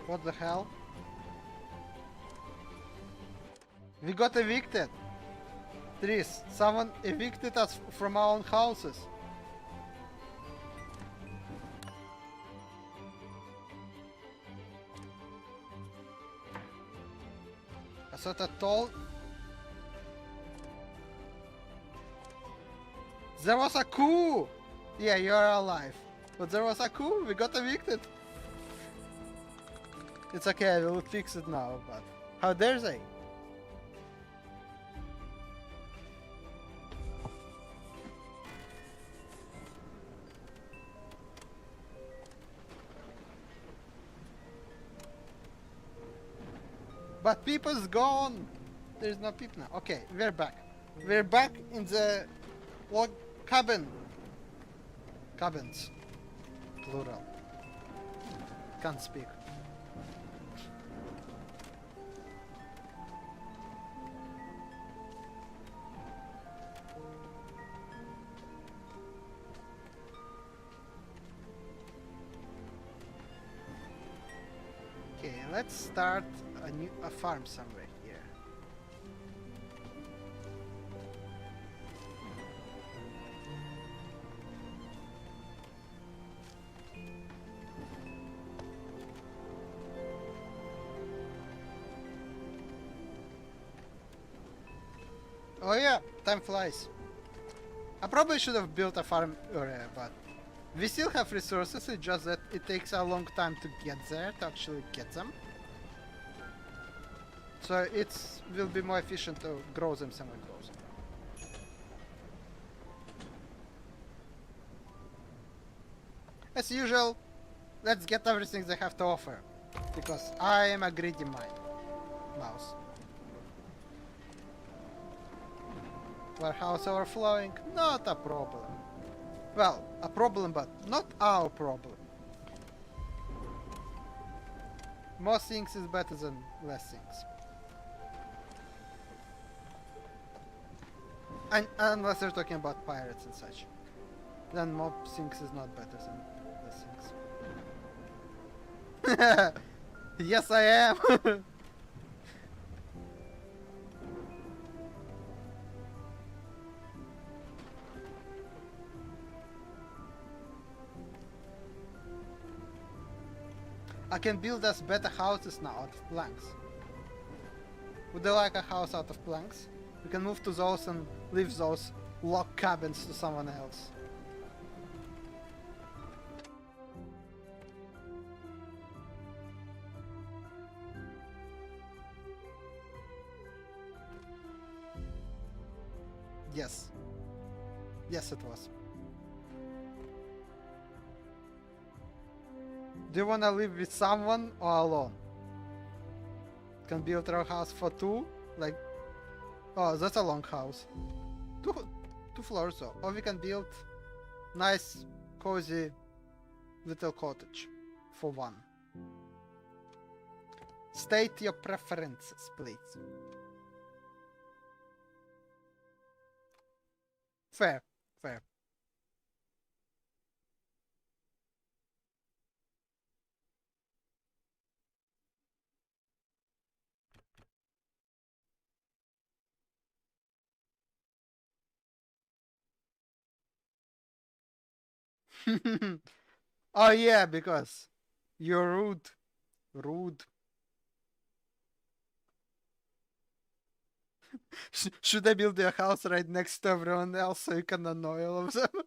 What the hell? We got evicted! Tris, someone evicted us from our own houses. I thought I told... There was a coup! Yeah, you're alive. But there was a coup, we got evicted. It's okay, I will fix it now, but... How dare they? But people's gone! There's no people now. Okay, we're back. We're back in the log cabin. Cabins. Plural. Can't speak. Okay, let's start a farm somewhere here. Oh yeah, time flies. I probably should have built a farm earlier, but we still have resources, it's just that it takes a long time to get there, to actually get them. So it will be more efficient to grow them somewhere closer. As usual, let's get everything they have to offer. Because I am a greedy mouse. Warehouse overflowing? Not a problem. Well, a problem, but not our problem. More things is better than less things. And unless they're talking about pirates and such. Then more things is not better than less things. Yes, I am! I can build us better houses now out of planks. Would you like a house out of planks? We can move to those and leave those log cabins to someone else. Yes. Yes, it was. Do you wanna live with someone or alone? Can build a house for two? Like... Oh, that's a long house. Two floors though. Or we can build nice, cozy little cottage for one. State your preferences, please. Fair, fair. Oh yeah, because you're rude. Rude. Should I build your house right next to everyone else so you can annoy all of them?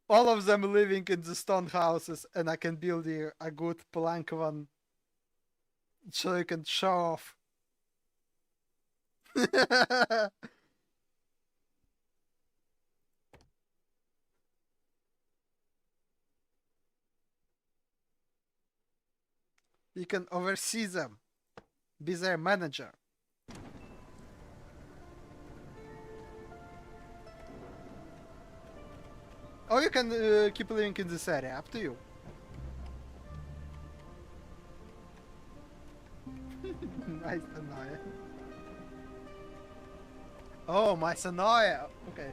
All of them living in the stone houses, and I can build you a good plank one so you can show off. You can oversee them, be their manager. Or you can keep living in this area, up to you. Nice Sanoya. Oh, my Sanoya! Okay.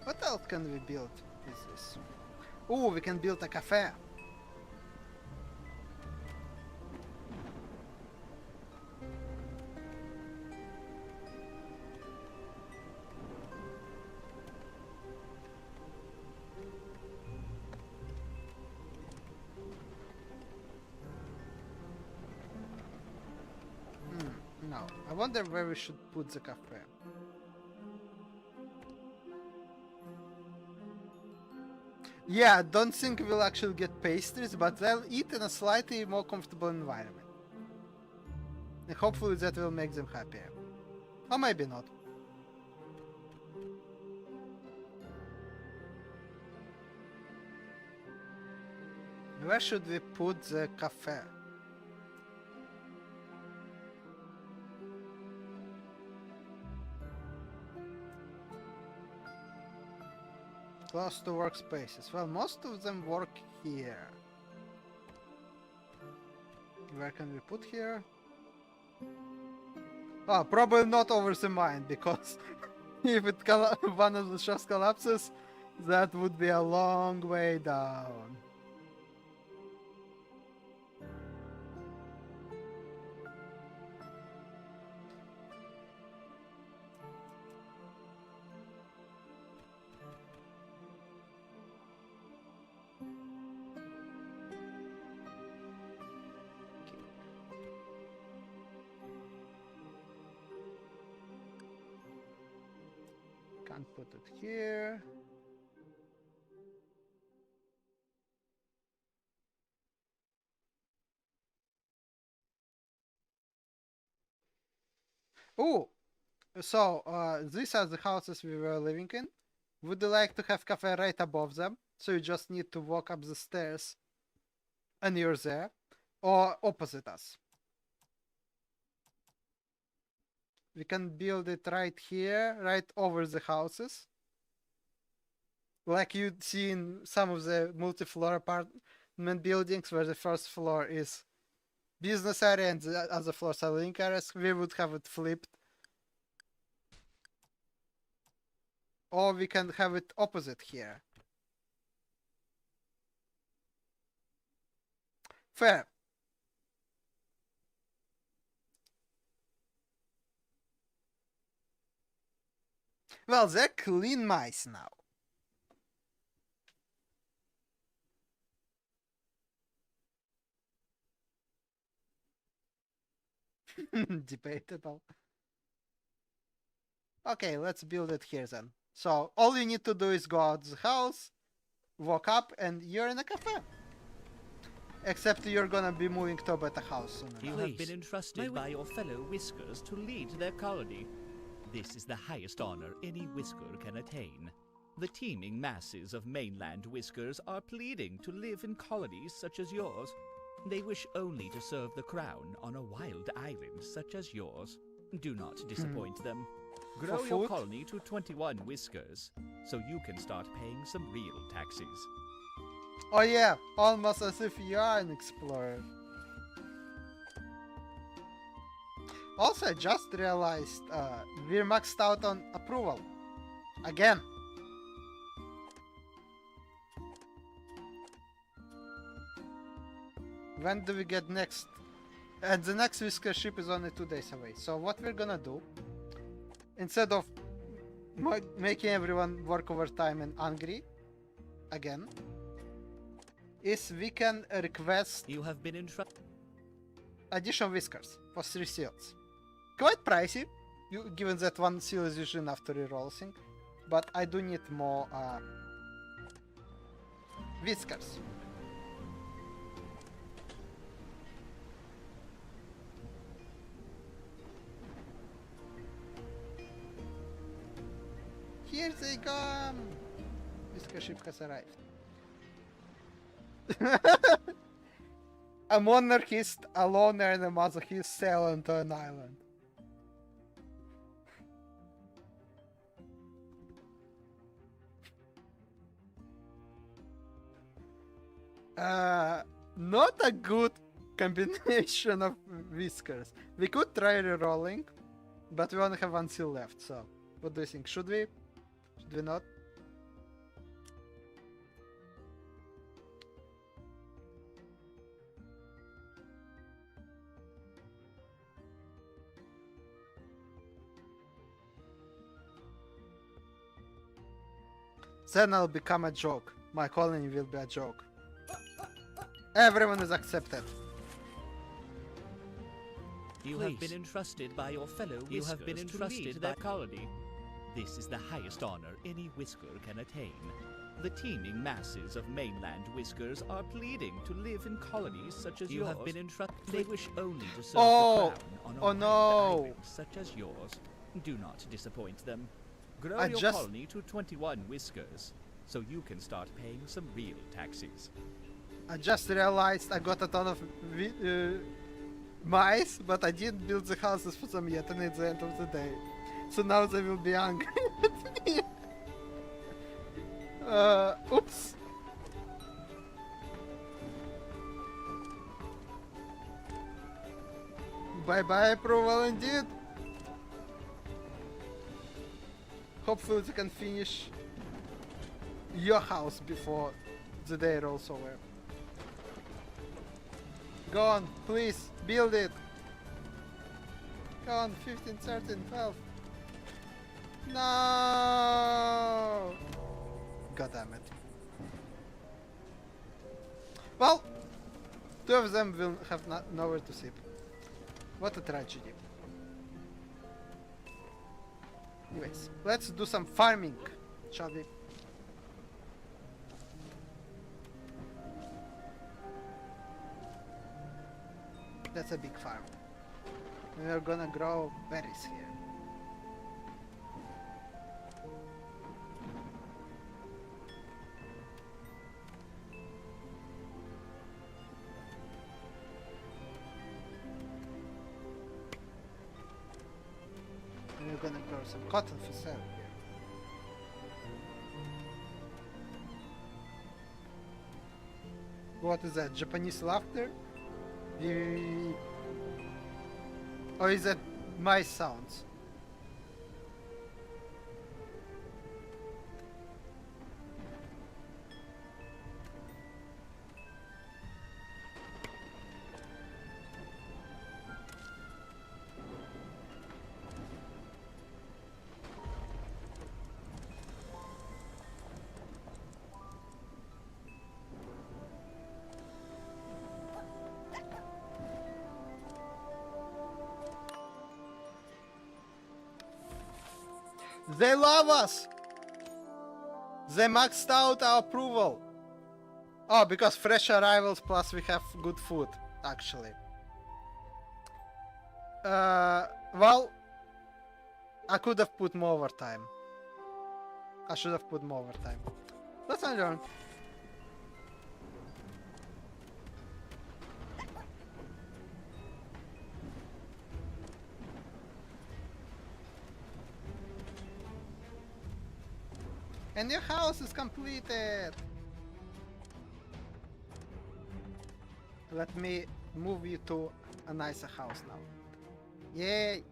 What else can we build with this? Oh, we can build a cafe. No, I wonder where we should put the cafe. Yeah, don't think we'll actually get pastries, but they'll eat in a slightly more comfortable environment. And hopefully that will make them happier. Or maybe not. Where should we put the cafe? Close to workspaces. Well, most of them work here. Where can we put here? Oh, probably not over the mine, because if one of the shafts collapses, that would be a long way down. Can't put it here. Oh, so these are the houses we were living in. Would you like to have cafe right above them? So you just need to walk up the stairs and you're there. Or opposite us. We can build it right here, right over the houses. Like you'd see in some of the multi-floor apartment buildings where the first floor is business area and the other floors are living areas. We would have it flipped. Or we can have it opposite here. Fair. Well, they're clean mice now. Debatable. Okay, let's build it here then. So all you need to do is go out the house, walk up, and you're in a cafe. Except you're gonna be moving to a better house soon. You have been entrusted by your fellow Whiskers to lead their colony. This is the highest honor any Whisker can attain. The teeming masses of mainland Whiskers are pleading to live in colonies such as yours. They wish only to serve the crown on a wild island such as yours. Do not disappoint them. Grow your colony to 21 Whiskers, so you can start paying some real taxes. Oh yeah, almost as if you are an explorer. Also, I just realized we're maxed out on approval. Again. When do we get next And the next Whisker ship is only 2 days away. So what we're gonna do, instead of making everyone work overtime and angry, again, is we can request You have been entrusted. additional whiskers for 3 seals. Quite pricey, given that 1 seal is usually enough to reroll thing, but I do need more whiskers. Here they come! Whisker ship has arrived. A monarchist, a loner, and a masochist sail onto an island. Not a good combination of whiskers. We could try rerolling, but we only have 1 seal left, so what do you think? Should we? Should we not? Then I'll become a joke. My colony will be a joke. Everyone is accepted. You have been entrusted by your fellow Whiskers. You have been entrusted their colony. This is the highest honor any Whisker can attain. The teeming masses of mainland Whiskers are pleading to live in colonies such as yours. You have been entrusted. They wish only to serve the crown on islands such as yours. Do not disappoint them. Grow your colony to 21 Whiskers, so you can start paying some real taxes. I just realized I got a ton of mice, but I didn't build the houses for them yet, and it's the end of the day. So now they will be angry at me. Oops. Bye-bye approval indeed. Hopefully they can finish your house before the day rolls over. Go on, please, build it. Go on, 15, 13, 12. No! God damn it. Well, 2 of them will have nowhere to sleep. What a tragedy. Anyways, let's do some farming, shall we? That's a big farm. We're gonna grow berries here. And we're gonna grow some cotton for sale here. What is that? Japanese laughter? Or is that my sounds? They love us! They maxed out our approval. Oh, because fresh arrivals plus we have good food, actually. Well, I could have put more overtime. I should have put more overtime. Let's learn. And your house is completed! Let me move you to a nicer house now. Yay!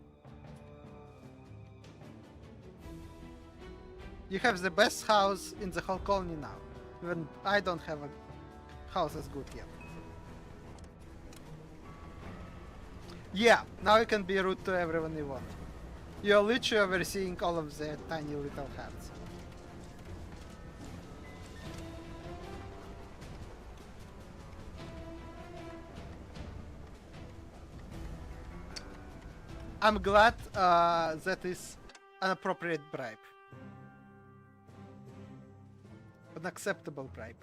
You have the best house in the whole colony now. Even I don't have a house as good yet. Yeah, now you can be rude to everyone you want. You're literally overseeing all of their tiny little heads. I'm glad that is an appropriate bribe. An acceptable bribe.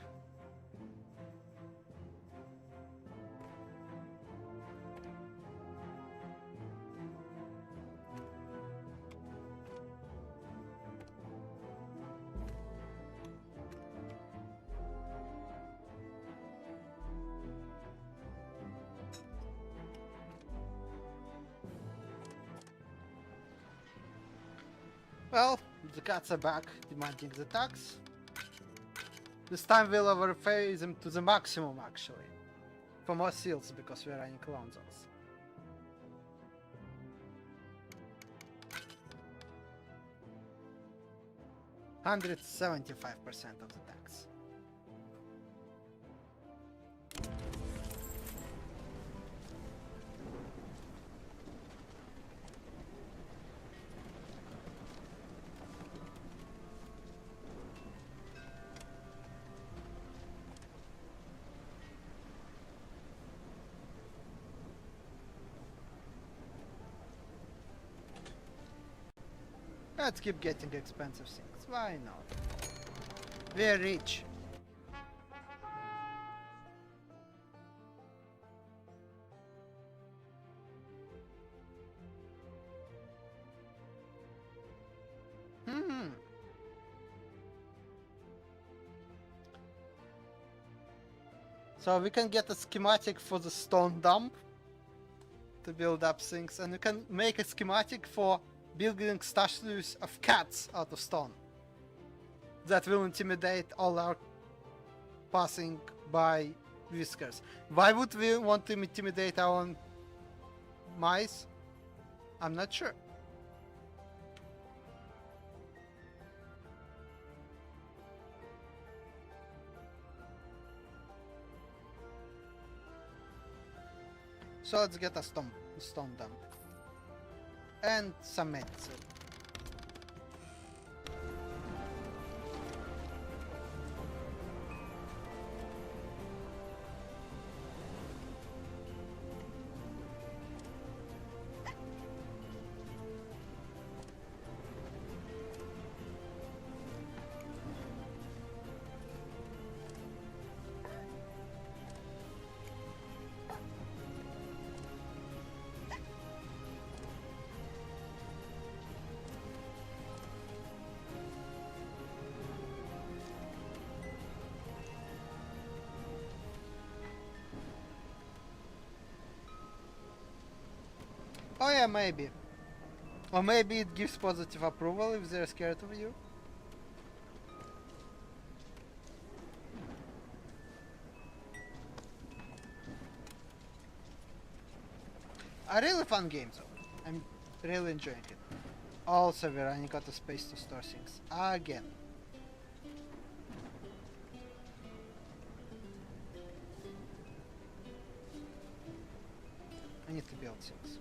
Well, the cats are back, demanding the tax. This time we'll overpay them to the maximum, actually. For more seals, because we're running loan zones. $175% of the tax. Let's keep getting expensive things. Why not? We're rich. Hmm. So we can get a schematic for the stone dump to build up things, and we can make a schematic for building statues of cats out of stone. That will intimidate all our passing by whiskers. Why would we want to intimidate our own mice? I'm not sure. So let's get a stone dump. And some medicine. Oh yeah, maybe. Or maybe it gives positive approval if they're scared of you. A really fun game though. I'm really enjoying it. Also, we're running out of space to store things. Again. I need to build things.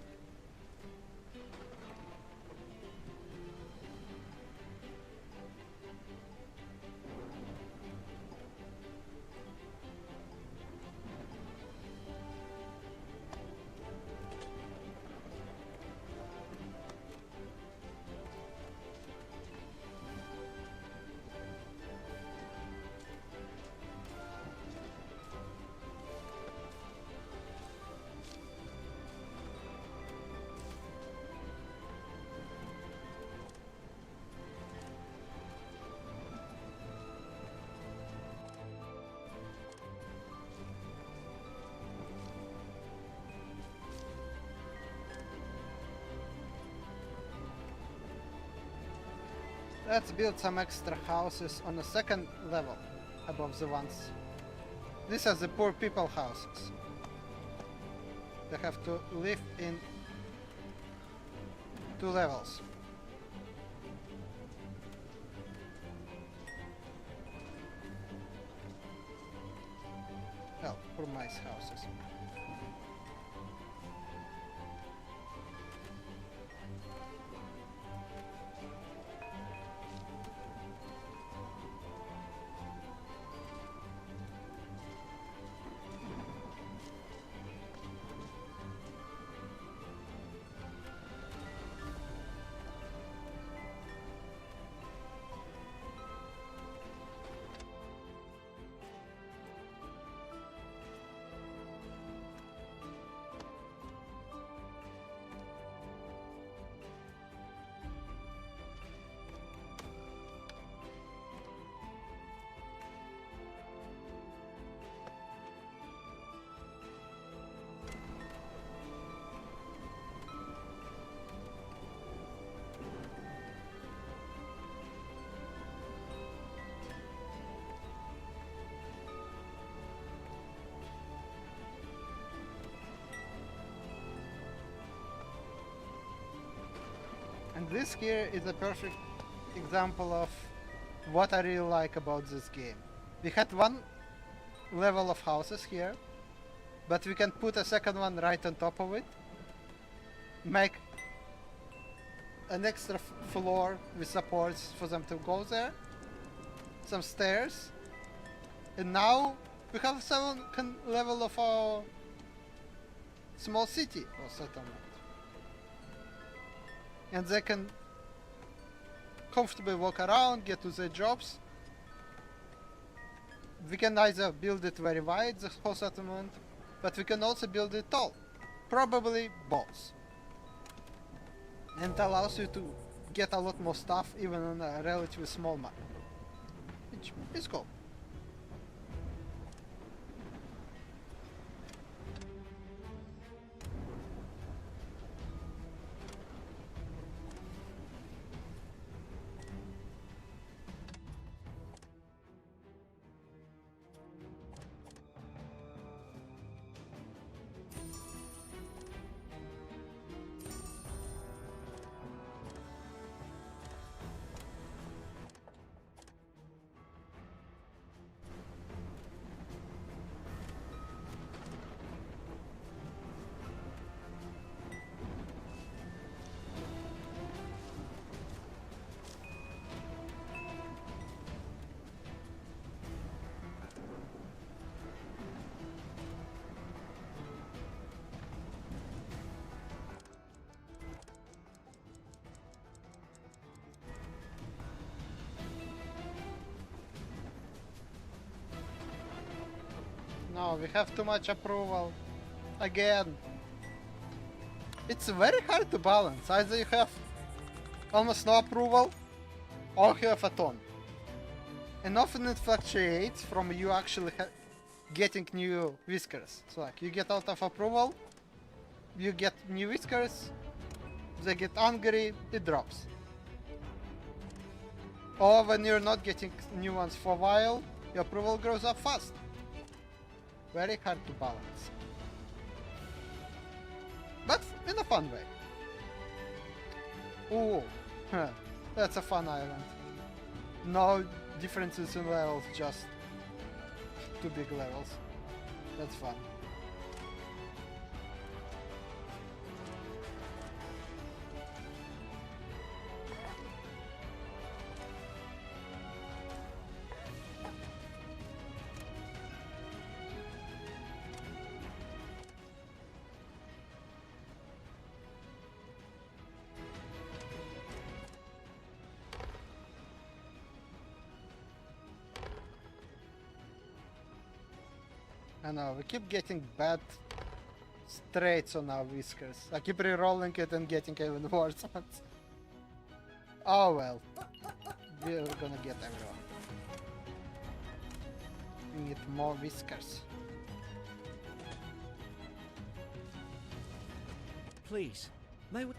Let's build some extra houses on the second level above the ones. These are the poor people houses. They have to live in 2 levels. Well, poor mice houses. This here is a perfect example of what I really like about this game. We had one level of houses here, but we can put a second one right on top of it. Make an extra floor with supports for them to go there. Some stairs. And now we have second level of our small city or settlement. And they can comfortably walk around, get to their jobs. We can either build it very wide, the whole settlement, but we can also build it tall. Probably both. And it allows you to get a lot more stuff even on a relatively small map. Which is cool. No, we have too much approval. Again. It's very hard to balance. Either you have almost no approval, or you have a ton. And often it fluctuates from you actually getting new whiskers. So like, you get out of approval, you get new whiskers, they get angry, it drops. Or when you're not getting new ones for a while, your approval grows up fast. Very hard to balance. But in a fun way. Ooh, that's a fun island. No differences in levels, just two big levels. That's fun. I know, we keep getting bad straights on our whiskers. I keep re-rolling it and getting even worse ones. Oh well. We're gonna get everyone. We need more whiskers. Please, may we...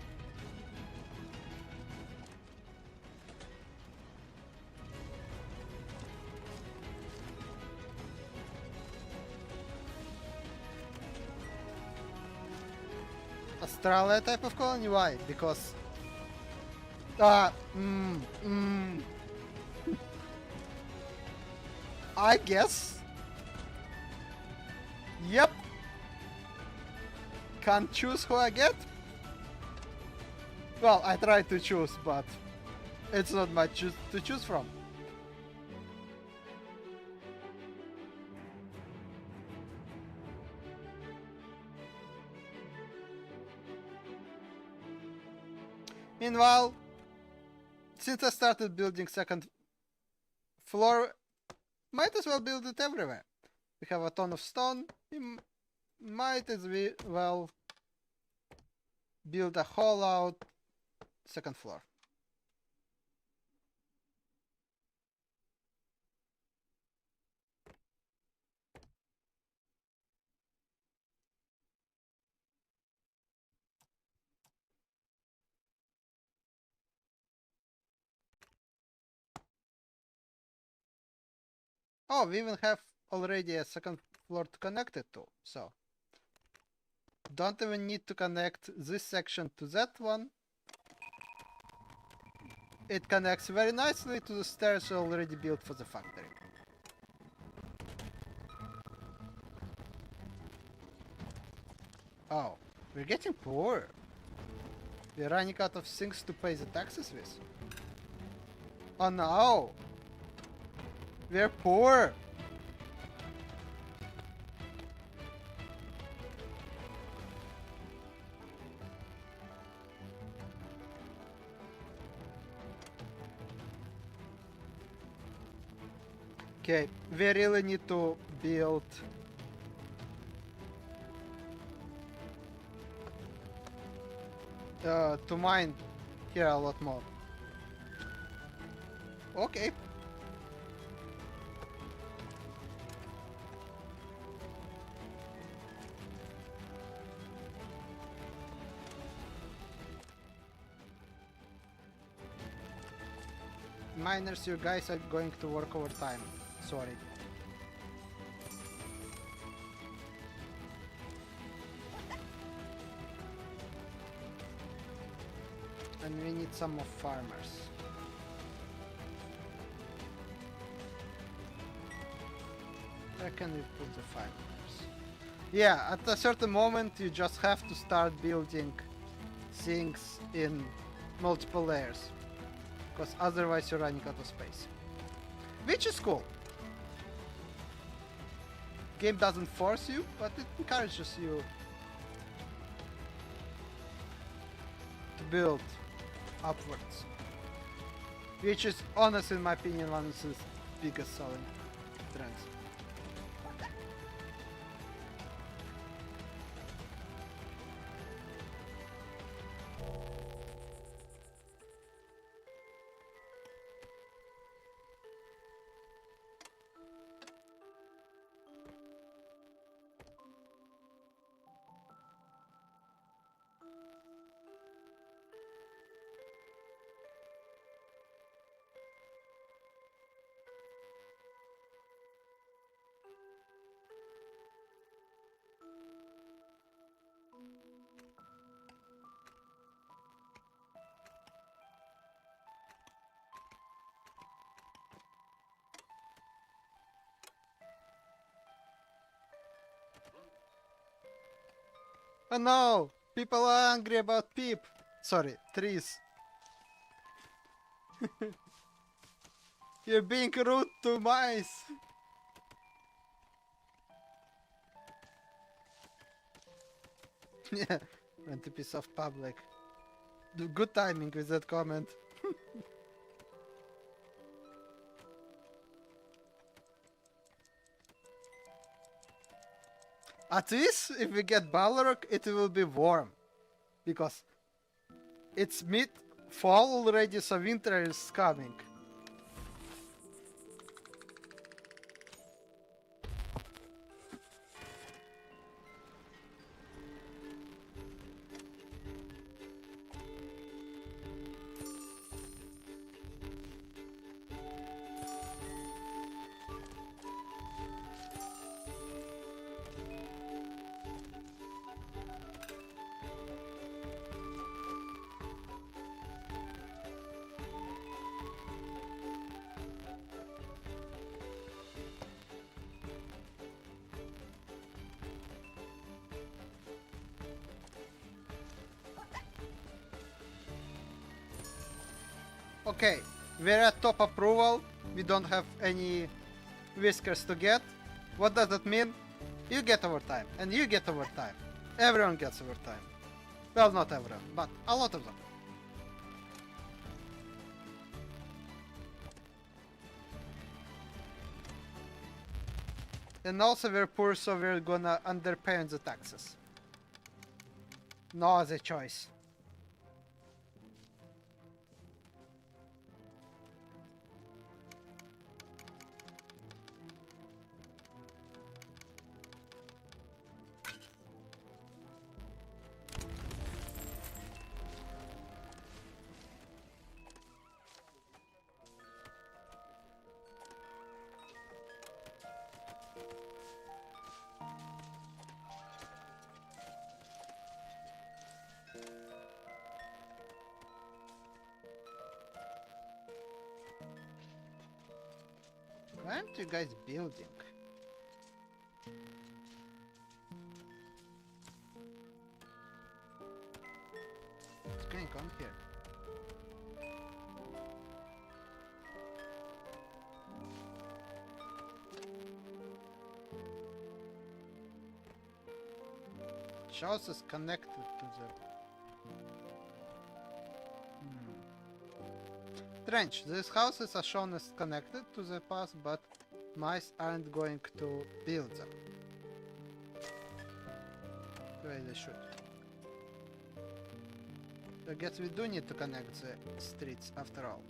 Australia type of colony? Why? Because... I guess. Yep. Can't choose who I get? Well, I try to choose, but it's not much to choose from. Meanwhile, since I started building second floor, might as well build it everywhere. We have a ton of stone, we might as well build a whole out second floor. Oh, we even have already a second floor to connect it to, so don't even need to connect this section to that one. It connects very nicely to the stairs already built for the factory. Oh, we're getting poor. We're running out of things to pay the taxes with. Oh no! We're poor! Okay, we really need to build to mine here a lot more. Okay. Miners, you guys are going to work overtime. Sorry. And we need some more farmers. Where can we put the farmers? Yeah, at a certain moment you just have to start building things in multiple layers. Because otherwise you're running out of space. Which is cool. Game doesn't force you, but it encourages you to build upwards. Which is honestly, in my opinion, one of the biggest selling trends. Oh no! People are angry about Peep! Sorry, trees. You're being rude to mice! Yeah, went to piss off public. Good timing with that comment. At least if we get Balrog, it will be warm. Because it's mid-fall already, so winter is coming. Okay, we're at top approval. We don't have any whiskers to get. What does that mean? You get overtime, and you get overtime. Everyone gets overtime. Well, not everyone, but a lot of them. And also we're poor, so we're gonna underpay on the taxes. No other choice. aren't you guys building? What's going on here? Shows is connected to the... Strange, these houses are shown as connected to the path, but mice aren't going to build them. The way they should. I guess we do need to connect the streets after all.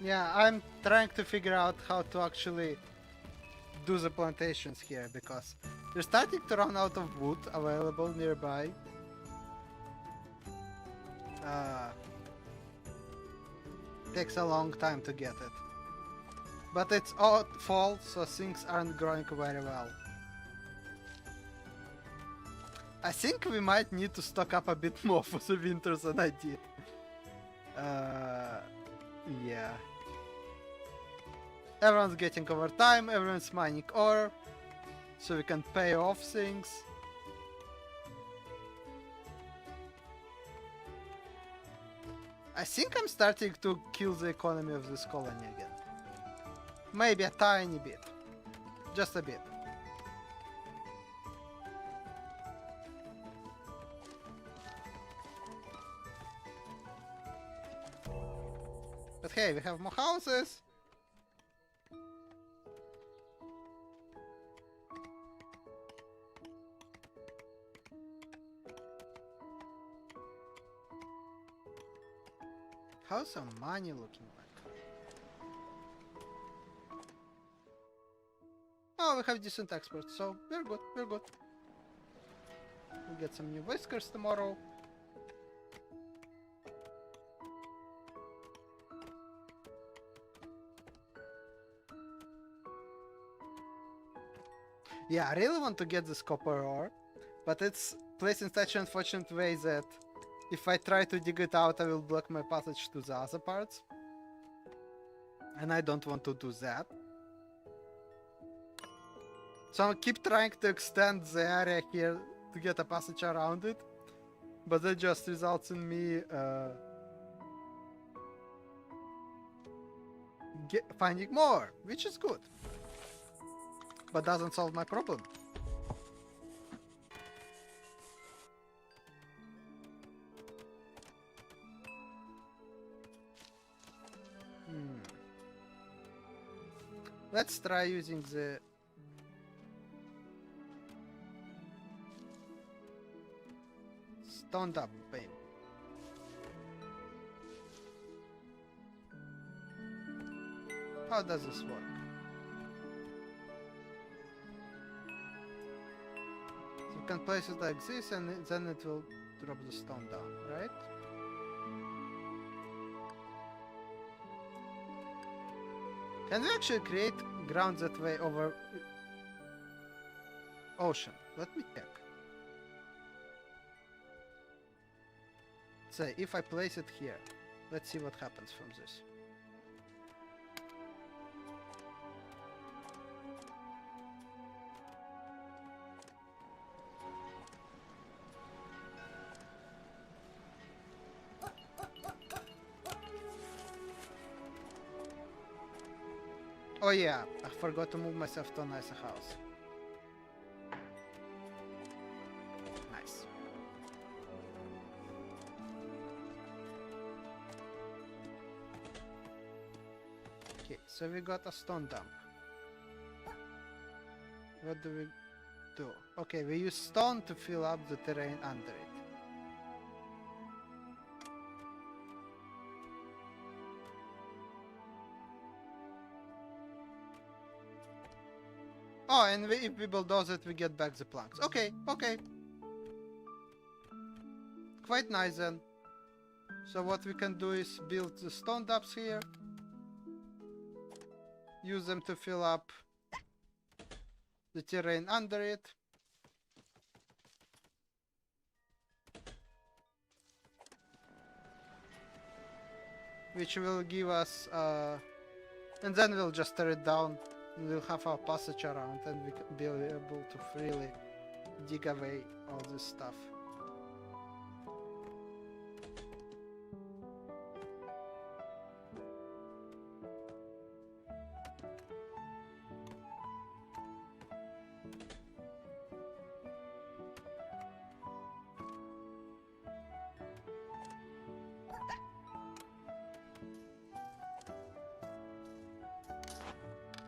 Yeah, I'm trying to figure out how to actually do the plantations here, because they're starting to run out of wood available nearby. Takes a long time to get it. But it's all fall, so things aren't growing very well. I think we might need to stock up a bit more for the winter than I did. Yeah. Everyone's getting overtime, everyone's mining ore, so we can pay off things. I think I'm starting to kill the economy of this colony again. Maybe a tiny bit. Just a bit. But hey, we have more houses. How's our money looking like? Oh, we have decent exports, so we're good, we're good. We'll get some new whiskers tomorrow. Yeah, I really want to get this copper ore, but it's placed in such an unfortunate way that if I try to dig it out, I will block my passage to the other parts. And I don't want to do that. So I'll keep trying to extend the area here to get a passage around it. But that just results in me finding more, which is good. But doesn't solve my problem. Let's try using the stoned up beam. How does this work? So you can place it like this and then it will drop the stone down, right? Can we actually create ground that way over ocean? Let me check. Say, if I place it here, let's see what happens from this. Oh yeah, I forgot to move myself to a nicer house. Nice. Okay, so we got a stone dump. What do we do? Okay, we use stone to fill up the terrain under it. Oh, and if we bulldoze it, we get back the planks. Okay, okay. Quite nice then. So what we can do is build the stone dumps here. Use them to fill up the terrain under it. Which will give us... and then we'll just tear it down. We'll have our passage around and we can be able to freely dig away all this stuff.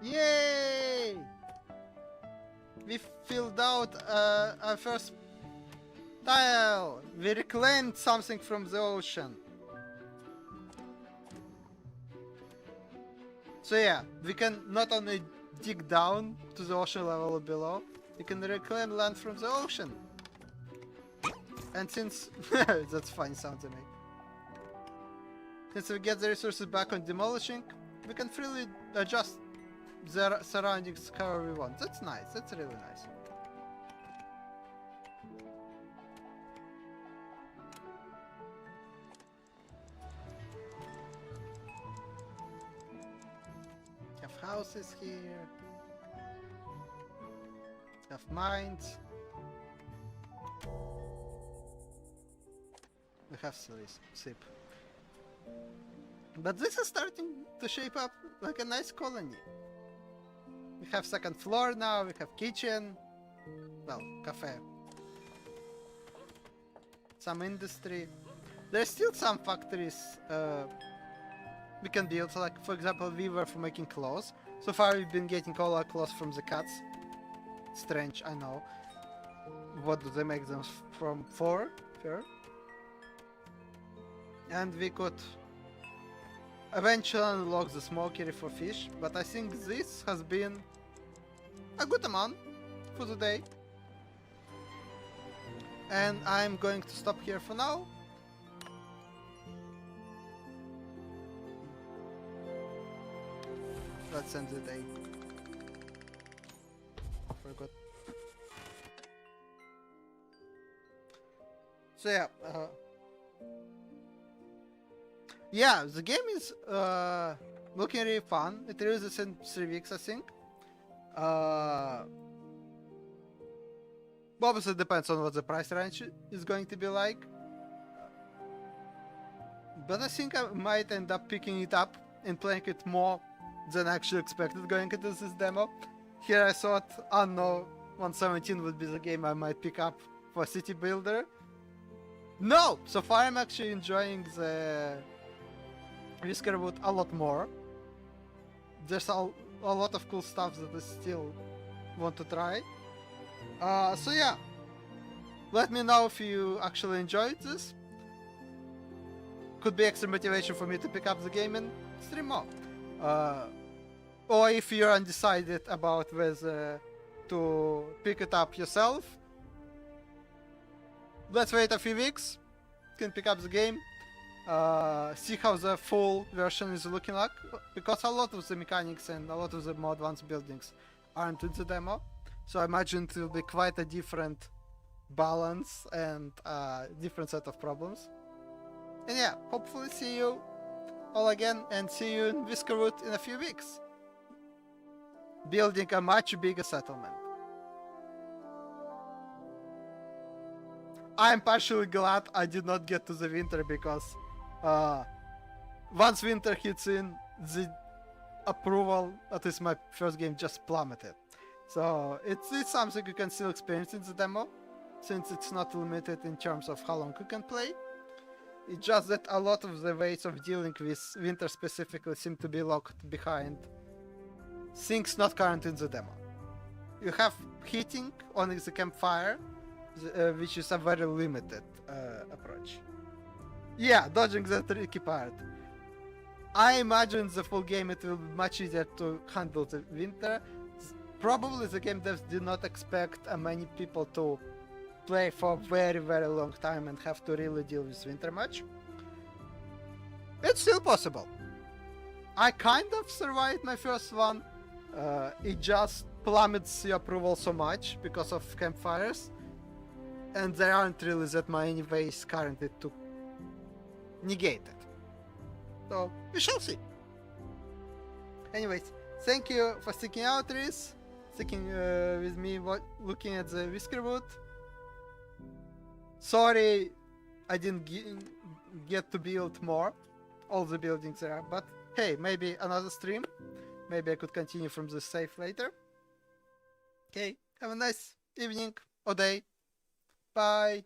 Yay! We filled out our first tile! We reclaimed something from the ocean. So yeah, we can not only dig down to the ocean level below, we can reclaim land from the ocean. And since... that's funny sound to me. Since we get the resources back on demolishing, we can freely adjust the surroundings however we want. That's nice, that's really nice. Have houses here. Have mines. We have sip. But this is starting to shape up like a nice colony. We have second floor now, we have kitchen, well, cafe. Some industry. There's still some factories we can build, so like for example weaver for making clothes. So far we've been getting all our clothes from the cats. Strange, I know. What do they make them from? Fur? And we could eventually unlock the smokery for fish, but I think this has been a good amount for the day. And I'm going to stop here for now. Let's end the day. Forgot. So yeah, yeah, the game is looking really fun. It releases in 3 weeks, I think. Obviously, it depends on what the price range is going to be like. But I think I might end up picking it up and playing it more than I actually expected going into this demo. Here I thought Anno 117 would be the game I might pick up for City Builder. No! So far I'm actually enjoying the Whiskerwood a lot more. There's a lot of cool stuff that I still want to try. So yeah, let me know if you actually enjoyed this. Could be extra motivation for me to pick up the game and stream more. Or if you're undecided about whether to pick it up yourself, let's wait a few weeks. You can pick up the game, see how the full version is looking like, because a lot of the mechanics and a lot of the more advanced buildings aren't in the demo. So I imagine it will be quite a different balance and different set of problems. And yeah, hopefully see you all again and see you in Whiskerwood in a few weeks. Building a much bigger settlement. I'm partially glad I did not get to the winter because once winter hits in, the approval, at least my first game, just plummeted. So it's something you can still experience in the demo, since it's not limited in terms of how long you can play. It's just that a lot of the ways of dealing with winter specifically seem to be locked behind things not current in the demo. You have heating on the campfire, which is a very limited approach. Yeah, dodging the tricky part. I imagine the full game it will be much easier to handle the winter. Probably the game devs did not expect many people to play for a very long time and have to really deal with winter much. It's still possible. I kind of survived my first one. It just plummets the approval so much because of campfires, and there aren't really that many ways currently to negate it. So we shall see. Anyways, thank you for sticking out, Reese. Sticking with me looking at the Whiskerwood. Sorry I didn't get to build more. All the buildings there are, but hey, maybe another stream. Maybe I could continue from this save later. Okay, have a nice evening or day. Bye.